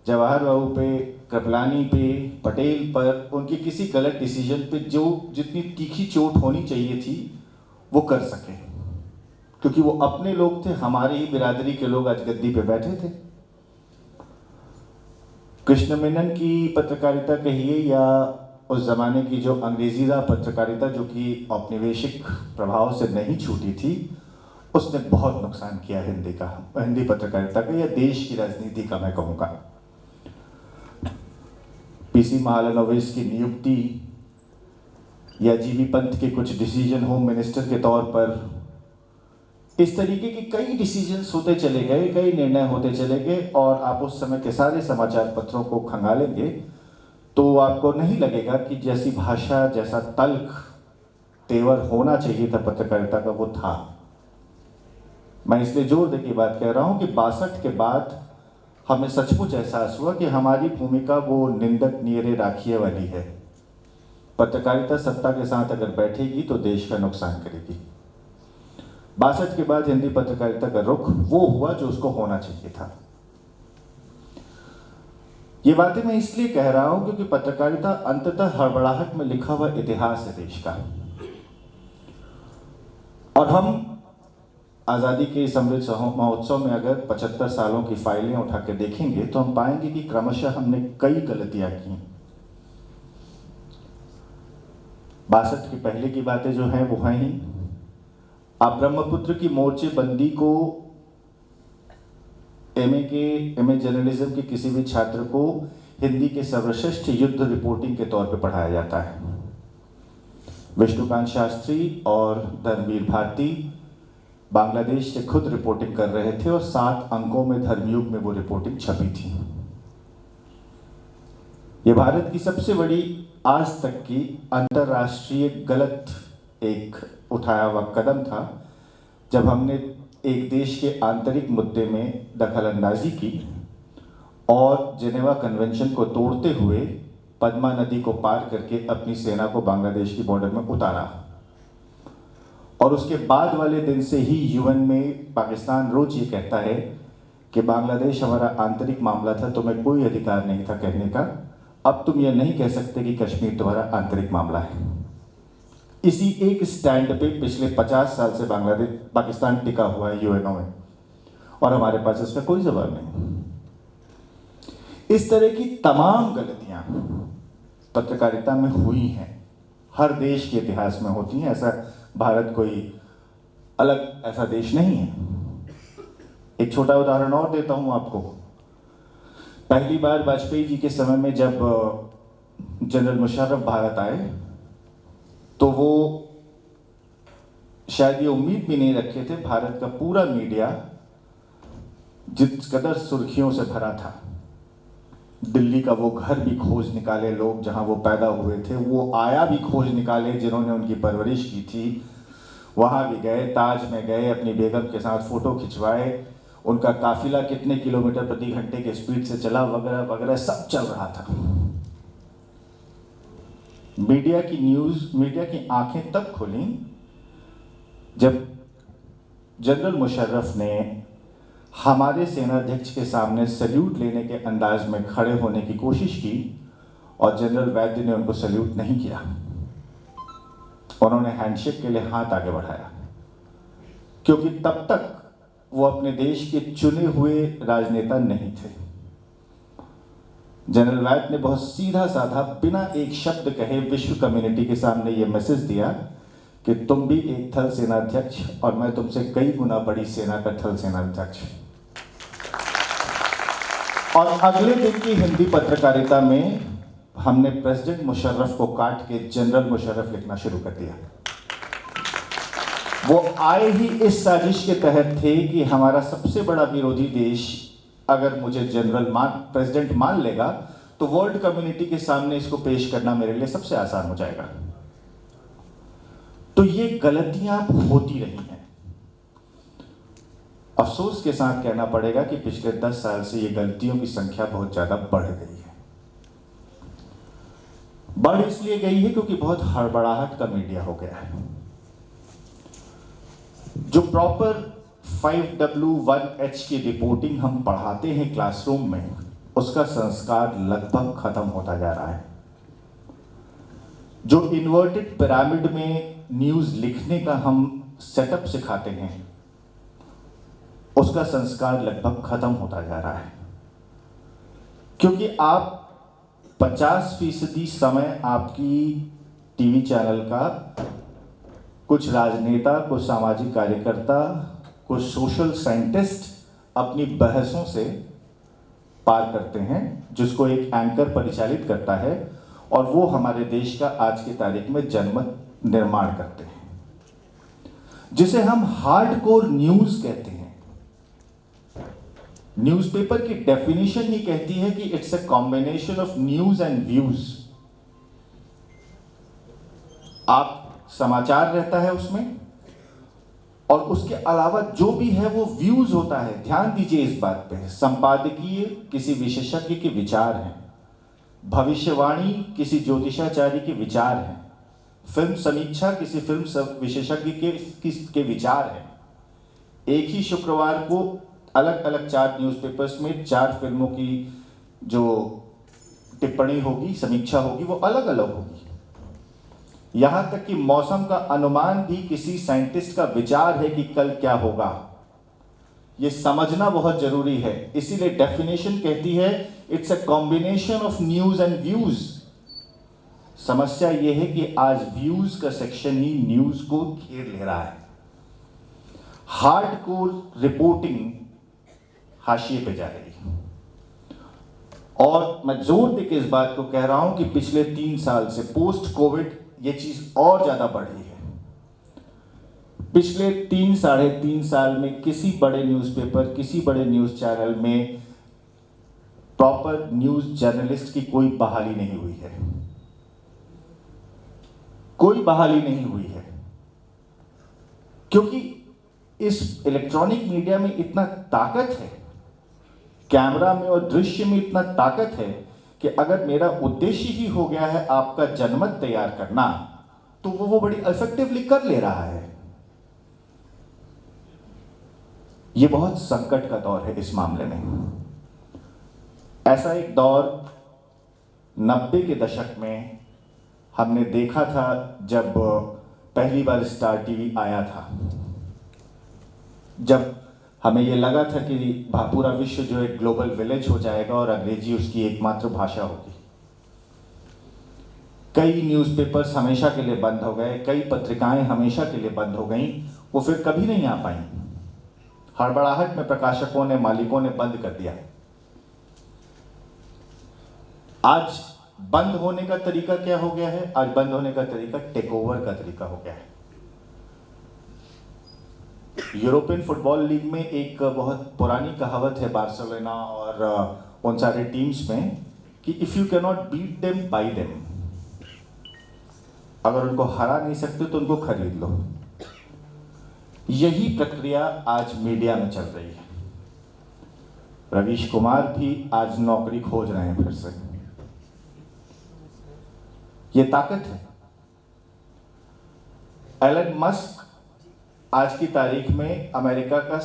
जवाहर बाबू पे, कृपलानी पे, पटेल पर, उनके किसी गलत डिसीजन पे जो जितनी तीखी चोट होनी चाहिए थी वो कर सके, क्योंकि वो अपने लोग थे, हमारी ही बिरादरी के लोग आज गद्दी पे बैठे थे। कृष्ण मेनन की पत्रकारिता कहिए या उस जमाने की जो अंग्रेजीदा पत्रकारिता जो कि औपनिवेशिक प्रभाव से नहीं छूटी थी, उसने बहुत नुकसान किया हिंदी पत्रकारिता का या देश की राजनीति का, मैं कहूँगा। पीसी महालनोबिस की नियुक्ति या जीबी पंत के कुछ डिसीजन होम मिनिस्टर के तौर पर, इस तरीके के कई डिसीजंस होते चले गए, कई निर्णय होते चले गए, और आप उस समय के सारे समाचार पत्रों को खंगालेंगे तो आपको नहीं लगेगा कि जैसी भाषा, जैसा तल्ख, तेवर होना चाहिए था पत्रकारिता का, वो था। मैं इसलिए जोर दे के बात कह रहा हूं कि 62 के बाद हमें सचमुच एहसास हुआ कि हमारी भूमिका वो निंदक नियरे राखिए वाली है। पत्रकारिता सत्ता के साथ अगर बैठेगी तो देश का नुकसान करेगी। 62 के बाद हिंदी पत्रकारिता का रुख वो हुआ जो उसको होना चाहिए था। ये बातें मैं इसलिए कह रहा हूं क्योंकि पत्रकारिता अंततः हड़बड़ाहट में लिखा हुआ इतिहास है देश का, और हम आज़ादी के इस अमृत महोत्सव में अगर 75 सालों की फाइलें उठा के देखेंगे तो हम पाएंगे कि क्रमशः हमने कई गलतियां की। 62 के पहले की बातें जो हैं वो हैं ही। आप ब्रह्मपुत्र की मोर्चेबंदी को एमए जर्नलिज्म के किसी भी छात्र को हिंदी के सर्वश्रेष्ठ युद्ध रिपोर्टिंग के तौर पे पढ़ाया जाता है। विष्णुकांत शास्त्री और धर्मवीर भारती बांग्लादेश से खुद रिपोर्टिंग कर रहे थे और 7 अंकों में धर्मयुग में वो रिपोर्टिंग छपी थी। ये भारत की सबसे बड़ी आज तक की अंतर्राष्ट्रीय गलत एक उठाया हुआ कदम था, जब हमने एक देश के आंतरिक मुद्दे में दखलंदाजी की और जेनेवा कन्वेंशन को तोड़ते हुए पद्मा नदी को पार करके अपनी सेना को बांग्लादेश की बॉर्डर में उतारा। और उसके बाद वाले दिन से ही यूएन में पाकिस्तान रोज ये कहता है कि बांग्लादेश हमारा आंतरिक मामला था, तुम्हें कोई अधिकार नहीं था कहने का। अब तुम ये नहीं कह सकते कि कश्मीर तुम्हारा आंतरिक मामला है। इसी एक स्टैंड पे पिछले 50 साल से पाकिस्तान टिका हुआ है यूएनओ में, और हमारे पास इसका कोई जवाब नहीं। इस तरह की तमाम गलतियां पत्रकारिता में हुई हैं, हर देश के इतिहास में होती हैं। ऐसा भारत कोई अलग ऐसा देश नहीं है। एक छोटा उदाहरण और देता हूं आपको। पहली बार वाजपेयी जी के समय में जब जनरल मुशर्रफ भारत आए तो वो शायद ये उम्मीद भी नहीं रखे थे, भारत का पूरा मीडिया जिस कदर सुर्खियों से भरा था। दिल्ली का वो घर भी खोज निकाले लोग जहां वो पैदा हुए थे, वो आया भी खोज निकाले जिन्होंने उनकी परवरिश की थी, वहां भी गए, ताज में गए, अपनी बेगम के साथ फोटो खिंचवाए, उनका काफिला कितने किलोमीटर प्रति घंटे के स्पीड से चला वगैरह वगैरह सब चल रहा था। मीडिया की आंखें तब खुली जब जनरल मुशर्रफ ने हमारे सेनाध्यक्ष के सामने सैल्यूट लेने के अंदाज में खड़े होने की कोशिश की और जनरल वैद्य ने उनको सैल्यूट नहीं किया। उन्होंने हैंडशेक के लिए हाथ आगे बढ़ाया, क्योंकि तब तक वो अपने देश के चुने हुए राजनेता नहीं थे। जनरल वैद्य ने बहुत सीधा साधा बिना एक शब्द कहे विश्व कम्युनिटी के सामने ये मैसेज दिया कि तुम भी एक थल सेनाध्यक्ष और मैं तुमसे कई गुना बड़ी सेना का थल सेनाध्यक्ष। और अगले दिन की हिंदी पत्रकारिता में हमने प्रेसिडेंट मुशर्रफ को काट के जनरल मुशर्रफ लिखना शुरू कर दिया। वो आए ही इस साजिश के तहत थे कि हमारा सबसे बड़ा विरोधी देश अगर मुझे प्रेसिडेंट मान लेगा तो वर्ल्ड कम्युनिटी के सामने इसको पेश करना मेरे लिए सबसे आसान हो जाएगा। तो ये गलतियां होती रही हैं। अफसोस के साथ कहना पड़ेगा कि पिछले 10 साल से ये गलतियों की संख्या बहुत ज्यादा बढ़ गई है। बढ़ इसलिए गई है क्योंकि बहुत हड़बड़ाहट का मीडिया हो गया है। जो प्रॉपर 5W1H की रिपोर्टिंग हम पढ़ाते हैं क्लासरूम में, उसका संस्कार लगभग खत्म होता जा रहा है। जो इन्वर्टेड पिरामिड में न्यूज लिखने का हम सेटअप सिखाते हैं, उसका संस्कार लगभग खत्म होता जा रहा है। क्योंकि आप 50% समय आपकी टीवी चैनल का कुछ राजनेता, कुछ सामाजिक कार्यकर्ता, कुछ सोशल साइंटिस्ट अपनी बहसों से पार करते हैं, जिसको एक एंकर परिचालित करता है, और वो हमारे देश का आज की तारीख में जनमत निर्माण करते हैं, जिसे हम हार्डकोर न्यूज कहते हैं। न्यूज़पेपर की डेफिनेशन ही कहती है कि it's a combination of news and views. आप समाचार रहता है उसमें, और उसके अलावा जो भी है वो व्यूज होता है। ध्यान दीजिए इस बात पे। संपादकीय किसी विशेषज्ञ के विचार हैं, भविष्यवाणी किसी ज्योतिषाचार्य के विचार हैं, फिल्म समीक्षा किसी फिल्म विशेषज्ञ के विचार हैं। एक ही शुक्रवार को अलग अलग 4 न्यूज़पेपर्स में 4 फिल्मों की जो टिप्पणी होगी, समीक्षा होगी, वो अलग अलग होगी। यहां तक कि मौसम का अनुमान भी किसी साइंटिस्ट का विचार है कि कल क्या होगा। ये समझना बहुत जरूरी है। इसीलिए डेफिनेशन कहती है it's a combination of news and views. समस्या यह है कि आज व्यूज का सेक्शन ही न्यूज को घेर ले रहा है। हार्डकोर रिपोर्टिंग हाशिए पे जा रही है। और मैं जोर देकर इस बात को कह रहा हूं कि पिछले 3 साल से पोस्ट कोविड ये चीज और ज्यादा बढ़ी है। पिछले 3-3.5 साल में किसी बड़े न्यूज़पेपर, किसी बड़े न्यूज चैनल में प्रॉपर न्यूज जर्नलिस्ट की कोई बहाली नहीं हुई है। कोई बहाली नहीं हुई है, क्योंकि इस इलेक्ट्रॉनिक मीडिया में इतना ताकत है, कैमरा में और दृश्य में इतना ताकत है कि अगर मेरा उद्देश्य ही हो गया है आपका जनमत तैयार करना, तो वो बड़ी इफेक्टिवली कर ले रहा है। ये बहुत संकट का दौर है इस मामले में। ऐसा एक दौर 90 के दशक में हमने देखा था, जब पहली बार स्टार टीवी आया था, जब हमें यह लगा था कि पूरा विश्व जो एक ग्लोबल विलेज हो जाएगा और अंग्रेजी उसकी एकमात्र भाषा होगी। कई न्यूज़पेपर्स हमेशा के लिए बंद हो गए, कई पत्रिकाएं हमेशा के लिए बंद हो गईं, वो फिर कभी नहीं आ पाई। हड़बड़ाहट में प्रकाशकों ने, मालिकों ने बंद कर दिया। आज बंद होने का तरीका क्या हो गया है? आज बंद होने का तरीका टेक ओवर का तरीका हो गया है। यूरोपियन फुटबॉल लीग में एक बहुत पुरानी कहावत है बार्सिलोना और उन सारे टीम्स में कि if you can not beat them buy them. अगर उनको हरा नहीं सकते तो उनको खरीद लो। यही प्रक्रिया आज मीडिया में चल रही है। रवीश कुमार भी आज नौकरी खोज रहे हैं फिर से। ये ताकत है। एलन मस्क आज की तारीख में अमेरिका का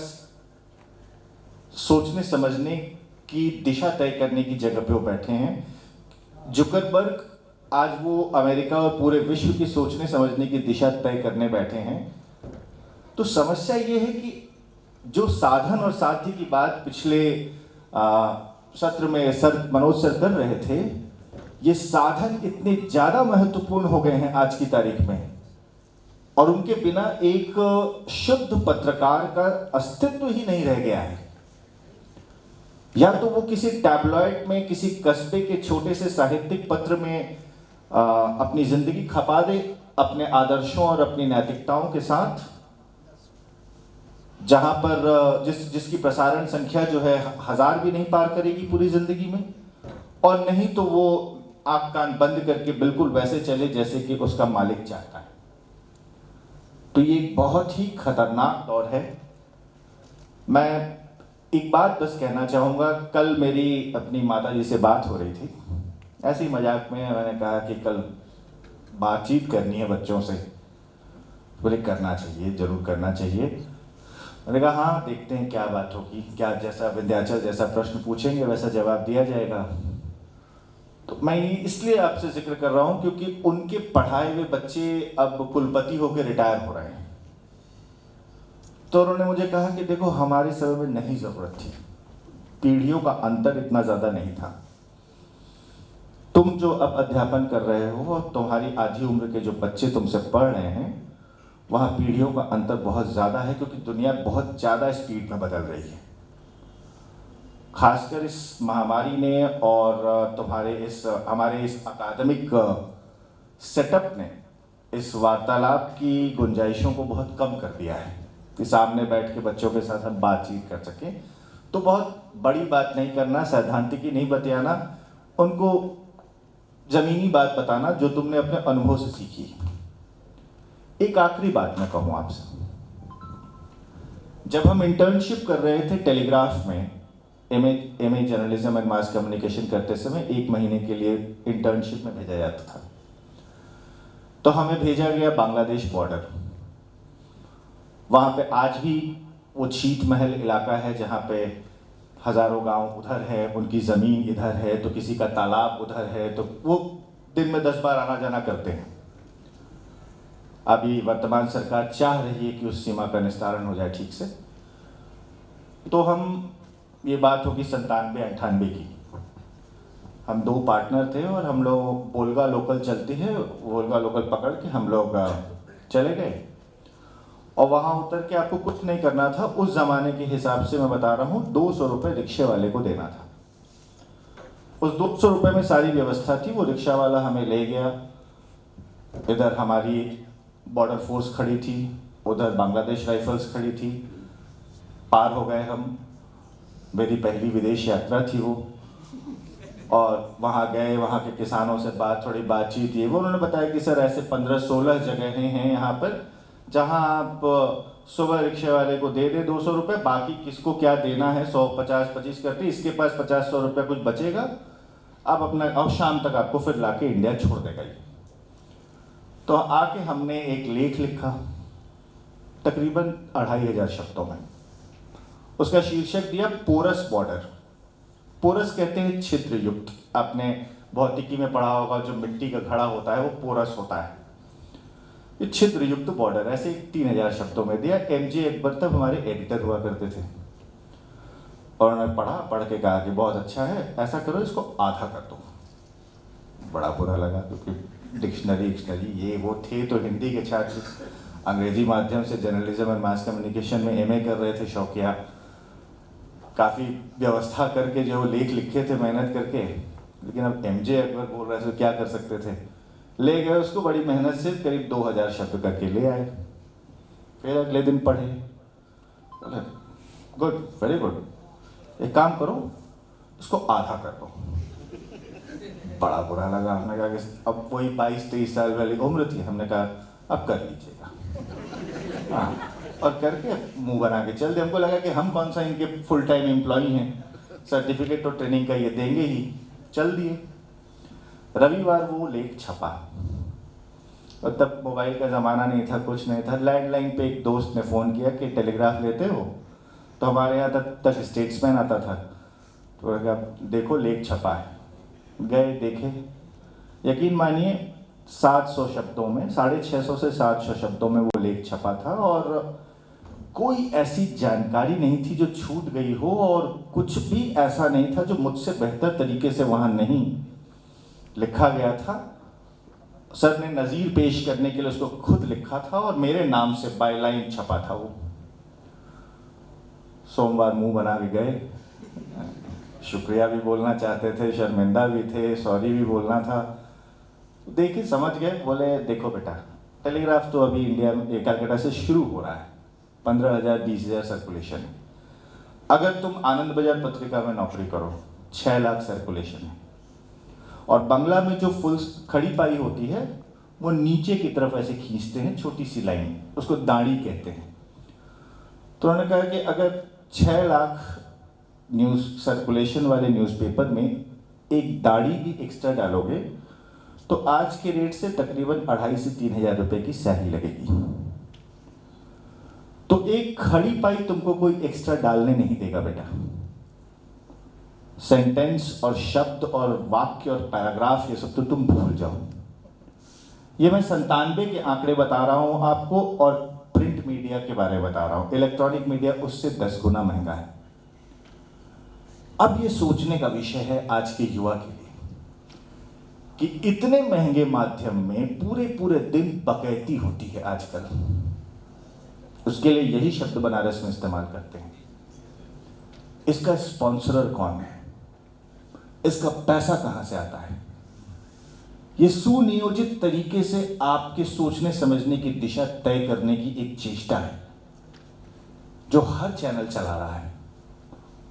सोचने समझने की दिशा तय करने की जगह पे वो बैठे हैं। जुकरबर्ग आज वो अमेरिका और पूरे विश्व की सोचने समझने की दिशा तय करने बैठे हैं। तो समस्या ये है कि जो साधन और साध्य की बात पिछले सत्र में मनोज सर कर रहे थे, ये साधन इतने ज्यादा महत्वपूर्ण हो गए हैं आज की तारीख में, और उनके बिना एक शुद्ध पत्रकार का अस्तित्व ही नहीं रह गया है। या तो वो किसी टैबलॉइड में, किसी कस्बे के छोटे से साहित्यिक पत्र में अपनी जिंदगी खपा दे अपने आदर्शों और अपनी नैतिकताओं के साथ, जहां पर जिसकी प्रसारण संख्या जो है 1000 भी नहीं पार करेगी पूरी जिंदगी में, और नहीं तो वो आंख कान बंद करके बिल्कुल वैसे चले जैसे कि उसका मालिक चाहता है। तो ये एक बहुत ही खतरनाक दौर है। मैं एक बात बस कहना चाहूंगा। कल मेरी अपनी माता जी से बात हो रही थी, ऐसे ही मजाक में मैंने कहा कि कल बातचीत करनी है बच्चों से। बोले करना चाहिए, जरूर करना चाहिए। मैंने कहा हाँ देखते हैं क्या बात होगी, क्या जैसा विंध्याचल जैसा प्रश्न पूछेंगे वैसा जवाब दिया जाएगा। तो मैं इसलिए आपसे जिक्र कर रहा हूँ क्योंकि उनके पढ़ाए हुए बच्चे अब कुलपति होकर रिटायर हो रहे हैं। तो उन्होंने मुझे कहा कि देखो हमारे समय में नहीं जरूरत थी, पीढ़ियों का अंतर इतना ज्यादा नहीं था। तुम जो अब अध्यापन कर रहे हो और तुम्हारी आधी उम्र के जो बच्चे तुमसे पढ़ रहे हैं, वहाँ पीढ़ियों का अंतर बहुत ज़्यादा है क्योंकि दुनिया बहुत ज़्यादा स्पीड में बदल रही है। खासकर इस महामारी ने और तुम्हारे हमारे इस अकादमिक सेटअप ने इस वार्तालाप की गुंजाइशों को बहुत कम कर दिया है कि सामने बैठ के बच्चों के साथ हम बातचीत कर सकें। तो बहुत बड़ी बात नहीं करना, सैद्धांतिकी नहीं बतियाना, उनको जमीनी बात बताना जो तुमने अपने अनुभव से सीखी। एक आखिरी बात मैं कहूँ आपसे, जब हम इंटर्नशिप कर रहे थे टेलीग्राफ में, MA journalism and mass communication करते समय 1 महीने के लिए इंटर्नशिप में भेजा जाता था। तो हमें भेजा गया बांग्लादेश बॉर्डर। वहाँ पे आज भी वो शीत महल इलाका है जहाँ पे हजारों गांव उधर है, उनकी ज़मीन इधर है, तो किसी का तालाब उधर है, तो वो दिन में 10 बार आना जाना करते हैं। अभी वर्तमान सरकार चाह रही है कि उस सीमा का निस्तारण हो जाए ठीक से। तो हम, ये बात होगी 97-98 की, हम 2 पार्टनर थे और हम लोग बोलगा लोकल चलती है, बोलगा लोकल पकड़ के हम लोग चले गए। और वहाँ उतर के आपको कुछ नहीं करना था, उस ज़माने के हिसाब से मैं बता रहा हूँ 200 रुपये रिक्शे वाले को देना था। उस 200 रुपये में सारी व्यवस्था थी। वो रिक्शा वाला हमें ले गया, इधर हमारी बॉर्डर फोर्स खड़ी थी, उधर बांग्लादेश राइफल्स खड़ी थी, पार हो गए हम। मेरी पहली विदेश यात्रा थी वो, और वहाँ गए, वहाँ के किसानों से थोड़ी बातचीत की। वो उन्होंने बताया कि सर ऐसे 15-16 जगहें हैं यहाँ पर जहाँ आप सुबह रिक्शे वाले को दे 200 रुपये, बाकी किसको क्या देना है 100, 50, 25 करके, इसके पास 50-100 रुपये कुछ बचेगा, आप अपना, अब शाम तक आपको फिर लाके इंडिया छोड़ देगा ये। तो आके हमने एक लेख लिखा तकरीबन 2500 शब्दों में। उसका शीर्षक दिया पोरस बॉर्डर। पोरस कहते हैं छिद्र युक्त, आपने भौतिकी में पढ़ा होगा, जो मिट्टी का घड़ा होता है वो पोरस होता है। ये छिद्र युक्त बॉर्डर, ऐसे 3000 शब्दों में दिया। MJ अकबर तब हमारे एडिटर हुआ करते थे, और उन्होंने पढ़ के कहा कि बहुत अच्छा है, ऐसा करो इसको आधा कर दो। बड़ा बुरा लगा क्योंकि डिक्शनरी ये वो थे तो हिंदी के छात्र, अंग्रेजी माध्यम से जर्नलिज्म और मास कम्युनिकेशन में MA कर रहे थे शौकिया, काफ़ी व्यवस्था करके जो लेख लिखे थे मेहनत करके। लेकिन अब MJ अकबर बोल रहे थे तो क्या कर सकते थे, ले गए उसको, बड़ी मेहनत से करीब 2000 शब्द करके ले आए। फिर अगले दिन पढ़े, गुड, वेरी गुड, एक काम करो इसको आधा कर दो। बड़ा बुरा लगा। हमने कहा कि अब वही 22-23 साल वाली उम्र थी, हमने कहा अब कर लीजिएगा। हाँ, और करके मुंह बना के चल दिए। हमको लगा कि हम कौन सा इनके फुल टाइम एम्प्लॉई हैं, सर्टिफिकेट और ट्रेनिंग का ये देंगे ही, चल दिए। रविवार वो लेख छपा, और तब मोबाइल का ज़माना नहीं था, कुछ नहीं था। लैंडलाइन पे एक दोस्त ने फ़ोन किया कि टेलीग्राफ लेते हो, तो हमारे यहाँ तक स्टेट्समैन आता था। तो कहा देखो लेख छपा है। गए देखे, यकीन मानिए 700 शब्दों में, 650 से 700 शब्दों में वो लेख छपा था, और कोई ऐसी जानकारी नहीं थी जो छूट गई हो, और कुछ भी ऐसा नहीं था जो मुझसे बेहतर तरीके से वहाँ नहीं लिखा गया था। सर ने नज़ीर पेश करने के लिए उसको खुद लिखा था, और मेरे नाम से बाय लाइन छपा था वो। सोमवार मुंह बना के गए, शुक्रिया भी बोलना चाहते थे, शर्मिंदा भी थे, सॉरी भी बोलना था। देखे, समझ गए, बोले देखो बेटा, टेलीग्राफ तो अभी इंडिया में कलकत्ता से शुरू हो रहा है, 15,000-20,000 सर्कुलेशन है। अगर तुम आनंद बाजार पत्रिका में नौकरी करो, 6 लाख सर्कुलेशन है, और बंगला में जो फुल खड़ी पाई होती है वो नीचे की तरफ ऐसे खींचते हैं, छोटी सी लाइन, उसको दाढ़ी कहते हैं। तो उन्होंने कहा कि अगर 6 लाख न्यूज़ सर्कुलेशन वाले न्यूज़पेपर में एक दाढ़ी भी एक्स्ट्रा डालोगे तो आज के रेट से तकरीबन 2,500 से 3,000 रुपए की स्याही लगेगी। तो एक खड़ी पाई तुमको कोई एक्स्ट्रा डालने नहीं देगा बेटा। सेंटेंस और शब्द और वाक्य और पैराग्राफ ये सब तो तुम भूल जाओ। ये मैं 97 के आंकड़े बता रहा हूं आपको और प्रिंट मीडिया के बारे में बता रहा हूं। इलेक्ट्रॉनिक मीडिया उससे 10 गुना महंगा है। अब ये सोचने का विषय है आज के युवा के लिए कि इतने महंगे माध्यम में पूरे पूरे दिन बकैती होती है आजकल। उसके लिए यही शब्द बनारस में इस्तेमाल करते हैं। इसका स्पॉन्सरर कौन है, इसका पैसा कहां से आता है। यह सुनियोजित तरीके से आपके सोचने समझने की दिशा तय करने की एक चेष्टा है जो हर चैनल चला रहा है।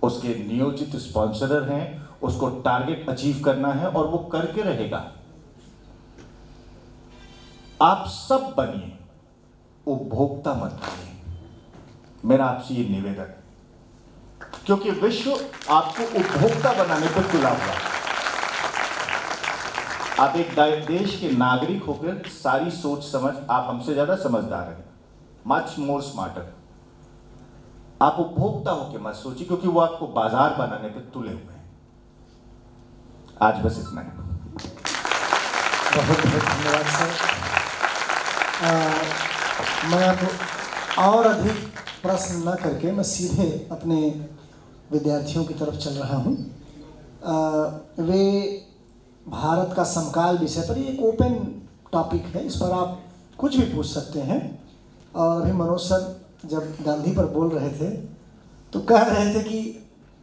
उसके नियोजित स्पॉन्सरर हैं, उसको टारगेट अचीव करना है और वो करके रहेगा। आप सब बनिए, उपभोक्ता मत बनिए। मेरा आपसे ये निवेदन, क्योंकि विश्व आपको उपभोक्ता बनाने पर तुला हुआ है। आप एक देश के नागरिक होकर सारी सोच समझ, आप हमसे ज्यादा समझदार हैं, मच मोर स्मार्टर। आप उपभोक्ता होकर मत सोचिए, क्योंकि वो आपको बाजार बनाने पर तुले हुए हैं। आज बस इतना है। बहुत बहुत धन्यवाद सर। मैं अब और अधिक प्रश्न न करके मैं सीधे अपने विद्यार्थियों की तरफ चल रहा हूँ। वे भारत का समकाल विषय पर, ये एक ओपन टॉपिक है, इस पर आप कुछ भी पूछ सकते हैं। और अभी मनोज सर जब गांधी पर बोल रहे थे तो कह रहे थे कि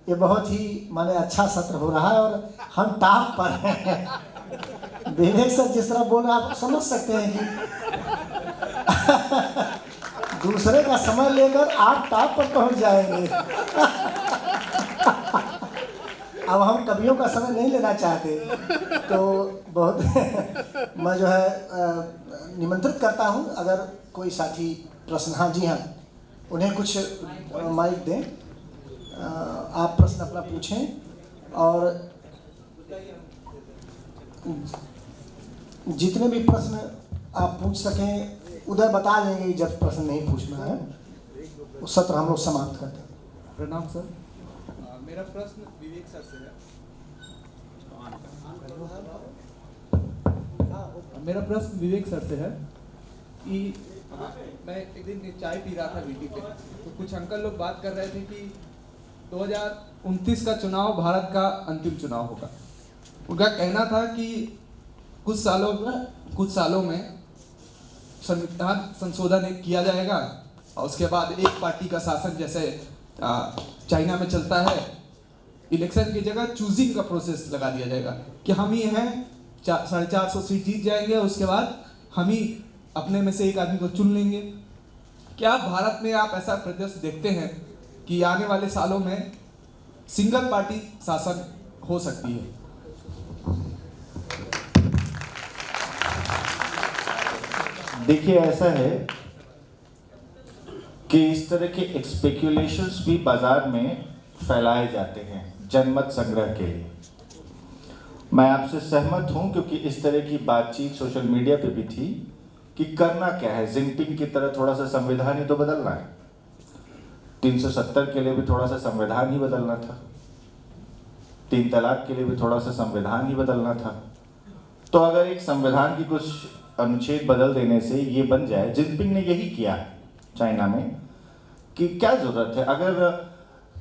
ये बहुत ही माने अच्छा सत्र हो रहा है और हम टॉप पर हैं। विवेक सर जिस तरह बोल रहे हैं आप समझ सकते हैं कि दूसरे का समय लेकर आप टॉप पर पहुंच जाएंगे। अब हम कवियों का समय नहीं लेना चाहते, तो बहुत मैं जो है निमंत्रित करता हूं, अगर कोई साथी प्रश्न, हाँ जी हाँ, उन्हें कुछ माइक दें, आप प्रश्न अपना पूछें और जितने भी प्रश्न आप पूछ सकें उधर बता देंगे जब प्रश्न नहीं पूछना है, उस सत्र हम लोग समाप्त करते हैं। प्रणाम सर। मेरा प्रश्न विवेक सर से है। मेरा प्रश्न विवेक सर से है कि मैं एक दिन चाय पी रहा था वीटी पे, तो कुछ अंकल लोग बात कर रहे थे कि 2029 का चुनाव भारत का अंतिम चुनाव होगा। उनका कहना था कि कुछ सालों में संविधान संशोधन किया जाएगा और उसके बाद एक पार्टी का शासन, जैसे चाइना में चलता है, इलेक्शन की जगह चूजिंग का प्रोसेस लगा दिया जाएगा कि हम ही हैं 450 सीट जीत जाएंगे, उसके बाद हम ही अपने में से एक आदमी को चुन लेंगे। क्या भारत में आप ऐसा परिदृश्य देखते हैं कि आने वाले सालों में सिंगल पार्टी शासन हो सकती है? देखिए, ऐसा है कि इस तरह के स्पेक्यूलेशंस भी बाजार में फैलाए जाते हैं जनमत संग्रह के लिए। मैं आपसे सहमत हूं, क्योंकि इस तरह की बातचीत सोशल मीडिया पे भी थी कि करना क्या है, जिनपिंग की तरह थोड़ा सा संविधान ही तो बदलना है। 370 के लिए भी थोड़ा सा संविधान ही बदलना था, 3 तलाक के लिए भी थोड़ा सा संविधान ही बदलना था। तो अगर एक संविधान की कुछ अनुच्छेद बदल देने से ये बन जाए, जिनपिंग ने यही किया चाइना में, कि क्या जरूरत है। अगर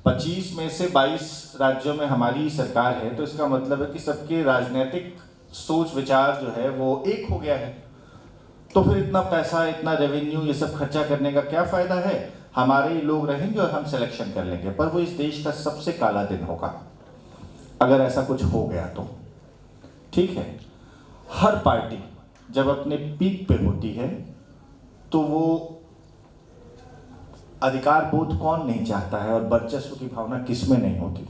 25 में से 22 राज्यों में हमारी सरकार है तो इसका मतलब है कि सबके राजनीतिक सोच विचार जो है वो एक हो गया है। तो फिर इतना पैसा, इतना रेवेन्यू, ये सब खर्चा करने का क्या फायदा है। हमारे ही लोग रहेंगे और हम सिलेक्शन कर लेंगे, पर वो इस देश का सबसे काला दिन होगा अगर ऐसा कुछ हो गया तो। ठीक है, हर पार्टी जब अपने पीक पे होती है तो वो अधिकार बोध कौन नहीं चाहता है और वर्चस्व की भावना किसमें नहीं होती।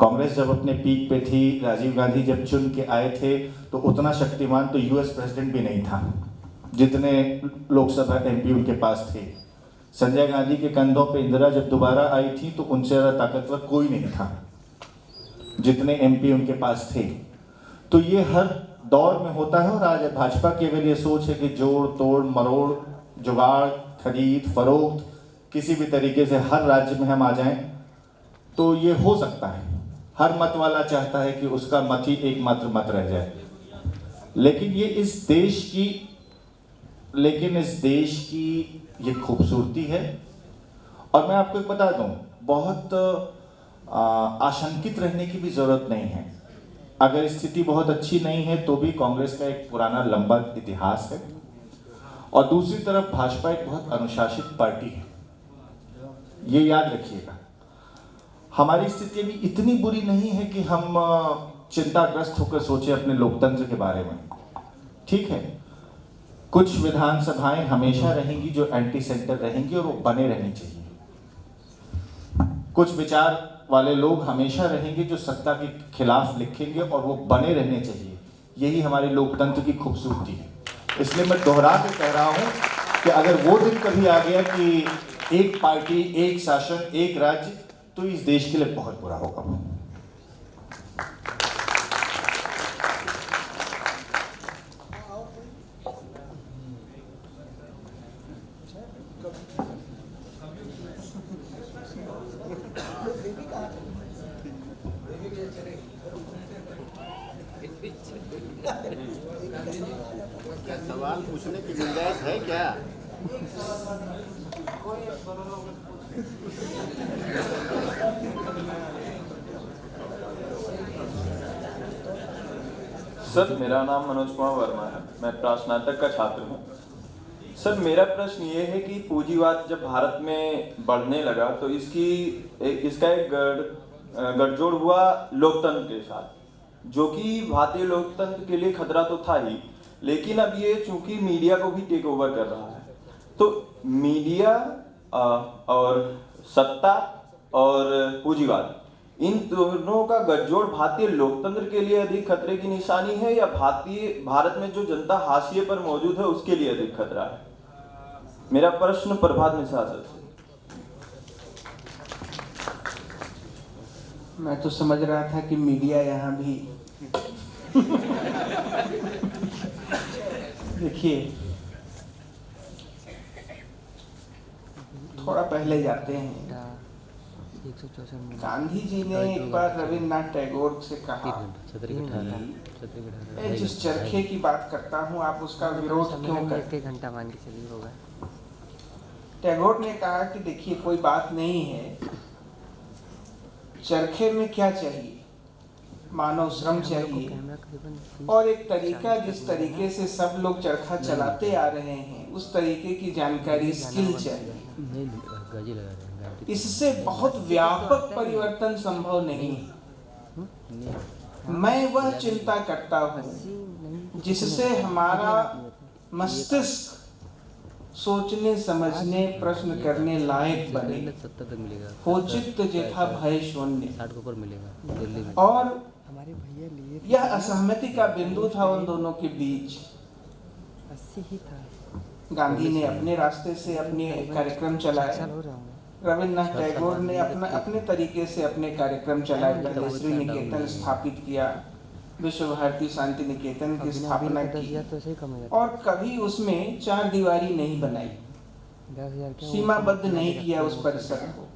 कांग्रेस जब अपने पीक पे थी, राजीव गांधी जब चुन के आए थे तो उतना शक्तिमान तो यूएस प्रेसिडेंट भी नहीं था जितने लोकसभा एमपी उनके पास थे। संजय गांधी के कंधों पे इंदिरा जब दोबारा आई थी तो उनसे ज़्यादा ताकतवर कोई नहीं था। जितने एमपी उनके पास थे। तो ये हर दौर में होता है और आज भाजपा की अगर ये सोच है कि जोड़ तोड़ मरोड़ जुगाड़ खरीद फरोख्त किसी भी तरीके से हर राज्य में हम आ जाएं तो ये हो सकता है। हर मत वाला चाहता है कि उसका मत ही एकमात्र मत रह जाए, लेकिन इस देश की ये खूबसूरती है। और मैं आपको एक बता दूं, बहुत आशंकित रहने की भी जरूरत नहीं है। अगर स्थिति बहुत अच्छी नहीं है तो भी कांग्रेस का एक पुराना लंबा इतिहास है, और दूसरी तरफ भाजपा एक बहुत अनुशासित पार्टी है। ये याद रखिएगा, हमारी स्थिति अभी इतनी बुरी नहीं है कि हम चिंताग्रस्त होकर सोचें अपने लोकतंत्र के बारे में। ठीक है, कुछ विधानसभाएं हमेशा रहेंगी जो एंटी सेंटर रहेंगी और वो बने रहनी चाहिए। कुछ विचार वाले लोग हमेशा रहेंगे जो सत्ता के खिलाफ लिखेंगे और वो बने रहने चाहिए। यही हमारे लोकतंत्र की खूबसूरती है। इसलिए मैं दोहरा के कह रहा हूं कि अगर वो दिन कभी आ गया कि एक पार्टी एक शासन एक राज्य, तो इस देश के लिए बहुत बुरा होगा। क्या सवाल पूछने की गुंजाइश है क्या? सर, मेरा नाम मनोज कुमार वर्मा है। मैं स्नातक का छात्र हूँ। सर, मेरा प्रश्न ये है कि पूंजीवाद जब भारत में बढ़ने लगा तो इसका एक गठजोड़ हुआ लोकतंत्र के साथ, जो कि भारतीय लोकतंत्र के लिए खतरा तो था ही, लेकिन अब ये चूंकि मीडिया को भी टेक ओवर कर रहा है, तो मीडिया और सत्ता और पूंजीवाद, इन दोनों का गठजोड़ भारतीय लोकतंत्र के लिए अधिक खतरे की निशानी है या भारत में जो जनता हाशिए पर मौजूद है उसके लिए अधिक खतरा है? मेरा प्रश्न प्रभात मिश्रा सर से। मैं तो समझ रहा था कि मीडिया यहाँ भी देखिए, थोड़ा पहले जाते हैं। गांधी जी ने एक बार रविन्द्रनाथ टैगोर से कहा, मैं जिस चरखे की बात करता हूँ आप उसका विरोध क्यों करते? 1 घंटा मान के चलिए होगा। टैगोर ने कहा कि देखिए, कोई बात नहीं है, चरखे में क्या चाहिए? मानव श्रम चाहिए और एक तरीका, जिस तरीके से सब लोग चरखा चलाते आ रहे हैं उस तरीके की जानकारी, स्किल चाहिए। इससे बहुत व्यापक परिवर्तन संभव नहीं है। मैं वह चिंता करता हूँ जिससे हमारा मस्तिष्क सोचने समझने प्रश्न करने लायक बने, हो चित्त जेठा भय शून्य। और यह असहमति का बिंदु था उन दोनों के बीच। गांधी ने अपने रास्ते से अपने कार्यक्रम चलाए, रविन्द्रनाथ टैगोर ने अपने तरीके से अपने कार्यक्रम चलाए। पहले श्री निकेतन स्थापित किया, विश्व भारती शांति निकेतन की स्थापना की, और कभी उसमें 4 दीवारी नहीं बनाई, सीमाबद्ध नहीं किया उस परिसर को।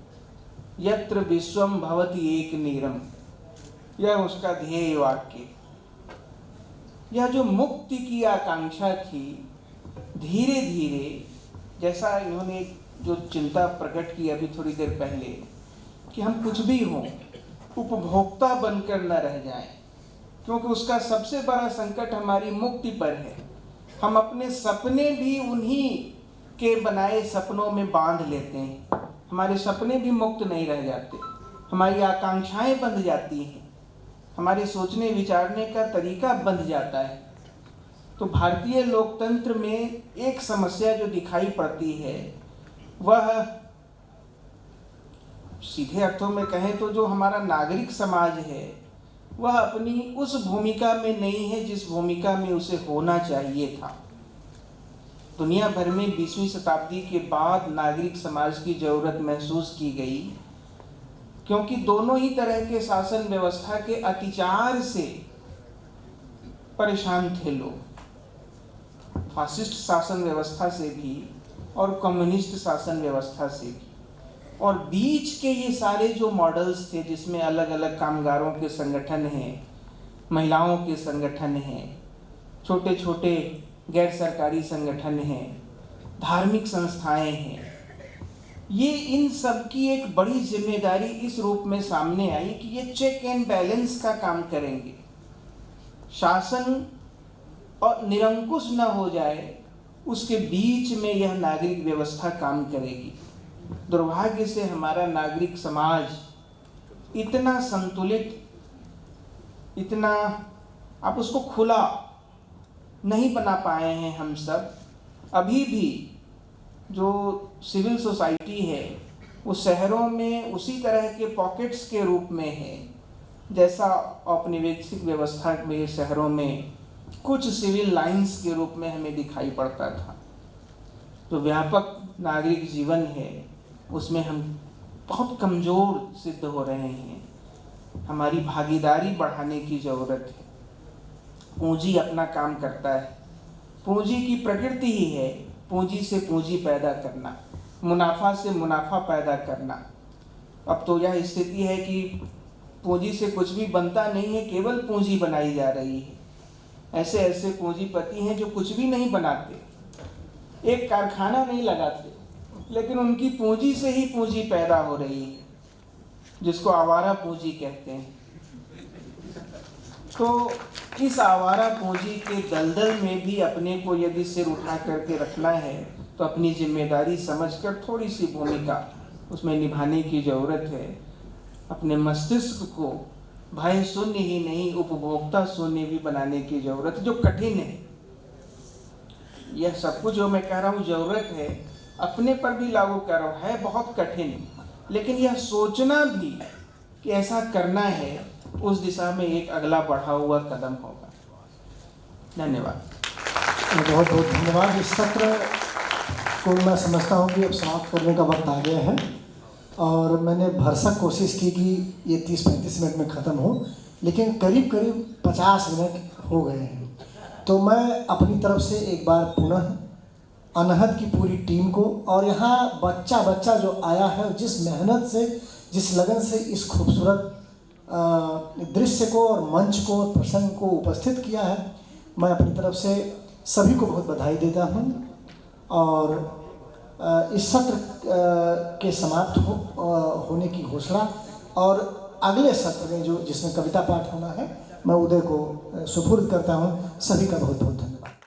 यत्र विश्वम भवति एक नीरम, यह उसका ध्येय वाक्य। यह जो मुक्ति की आकांक्षा थी, धीरे धीरे, जैसा इन्होंने जो चिंता प्रकट की अभी थोड़ी देर पहले, कि हम कुछ भी हों, उपभोक्ता बनकर न रह जाएं, क्योंकि उसका सबसे बड़ा संकट हमारी मुक्ति पर है। हम अपने सपने भी उन्हीं के बनाए सपनों में बांध लेते हैं, हमारे सपने भी मुक्त नहीं रह जाते, हमारी आकांक्षाएं बंध जाती हैं, हमारे सोचने विचारने का तरीका बंध जाता है। तो भारतीय लोकतंत्र में एक समस्या जो दिखाई पड़ती है, वह सीधे अर्थों में कहें तो जो हमारा नागरिक समाज है, वह अपनी उस भूमिका में नहीं है जिस भूमिका में उसे होना चाहिए था। दुनिया भर में 20वीं शताब्दी के बाद नागरिक समाज की जरूरत महसूस की गई क्योंकि दोनों ही तरह के शासन व्यवस्था के अत्याचार से परेशान थे लोग, फासिस्ट शासन व्यवस्था से भी और कम्युनिस्ट शासन व्यवस्था से भी। और बीच के ये सारे जो मॉडल्स थे जिसमें अलग अलग कामगारों के संगठन हैं, महिलाओं के संगठन हैं, छोटे छोटे गैर सरकारी संगठन हैं, धार्मिक संस्थाएं हैं, ये इन सब की एक बड़ी जिम्मेदारी इस रूप में सामने आई कि ये चेक एंड बैलेंस का काम करेंगे, शासन और निरंकुश न हो जाए उसके बीच में यह नागरिक व्यवस्था काम करेगी। दुर्भाग्य से हमारा नागरिक समाज इतना संतुलित, इतना आप उसको खुला नहीं बना पाए हैं। हम सब अभी भी जो सिविल सोसाइटी है वो शहरों में उसी तरह के पॉकेट्स के रूप में है जैसा औपनिवेशिक व्यवस्था में शहरों में कुछ सिविल लाइंस के रूप में हमें दिखाई पड़ता था। जो व्यापक नागरिक जीवन है उसमें हम बहुत कमज़ोर सिद्ध हो रहे हैं। हमारी भागीदारी बढ़ाने की ज़रूरत है। पूंजी अपना काम करता है, पूंजी की प्रकृति ही है पूंजी से पूंजी पैदा करना, मुनाफा से मुनाफा पैदा करना। अब तो यह स्थिति है कि पूंजी से कुछ भी बनता नहीं है, केवल पूंजी बनाई जा रही है। ऐसे ऐसे पूंजीपति हैं जो कुछ भी नहीं बनाते, एक कारखाना नहीं लगाते, लेकिन उनकी पूंजी से ही पूंजी पैदा हो रही है, जिसको आवारा पूंजी कहते हैं। तो इस आवारा पूंजी के दलदल में भी अपने को यदि सिर उठा करके रखना है तो अपनी जिम्मेदारी समझकर थोड़ी सी भूमिका उसमें निभाने की ज़रूरत है। अपने मस्तिष्क को भय शून्य ही नहीं उपभोक्ता शून्य भी बनाने की ज़रूरत है, जो कठिन है। यह सब कुछ जो मैं कह रहा हूँ ज़रूरत है, अपने पर भी लागू कर रहा हूँ, है बहुत कठिन, लेकिन यह सोचना भी कि ऐसा करना है, उस दिशा में एक अगला बढ़ा हुआ कदम होगा। धन्यवाद। बहुत बहुत धन्यवाद। इस सत्र को मैं समझता हूँ कि अब समाप्त करने का वक्त आ गया है और मैंने भरसक कोशिश की कि ये 30-35 मिनट में ख़त्म हो, लेकिन करीब करीब 50 मिनट हो गए हैं। तो मैं अपनी तरफ से एक बार पुनः अनहद की पूरी टीम को और यहाँ बच्चा बच्चा जो आया है, जिस मेहनत से, जिस लगन से इस खूबसूरत दृश्य को और मंच को और प्रसंग को उपस्थित किया है, मैं अपनी तरफ से सभी को बहुत बधाई देता हूँ। और इस सत्र के समाप्त होने की घोषणा और अगले सत्र में जो जिसमें कविता पाठ होना है, मैं उदय को सुपुर्द करता हूँ। सभी का बहुत बहुत धन्यवाद।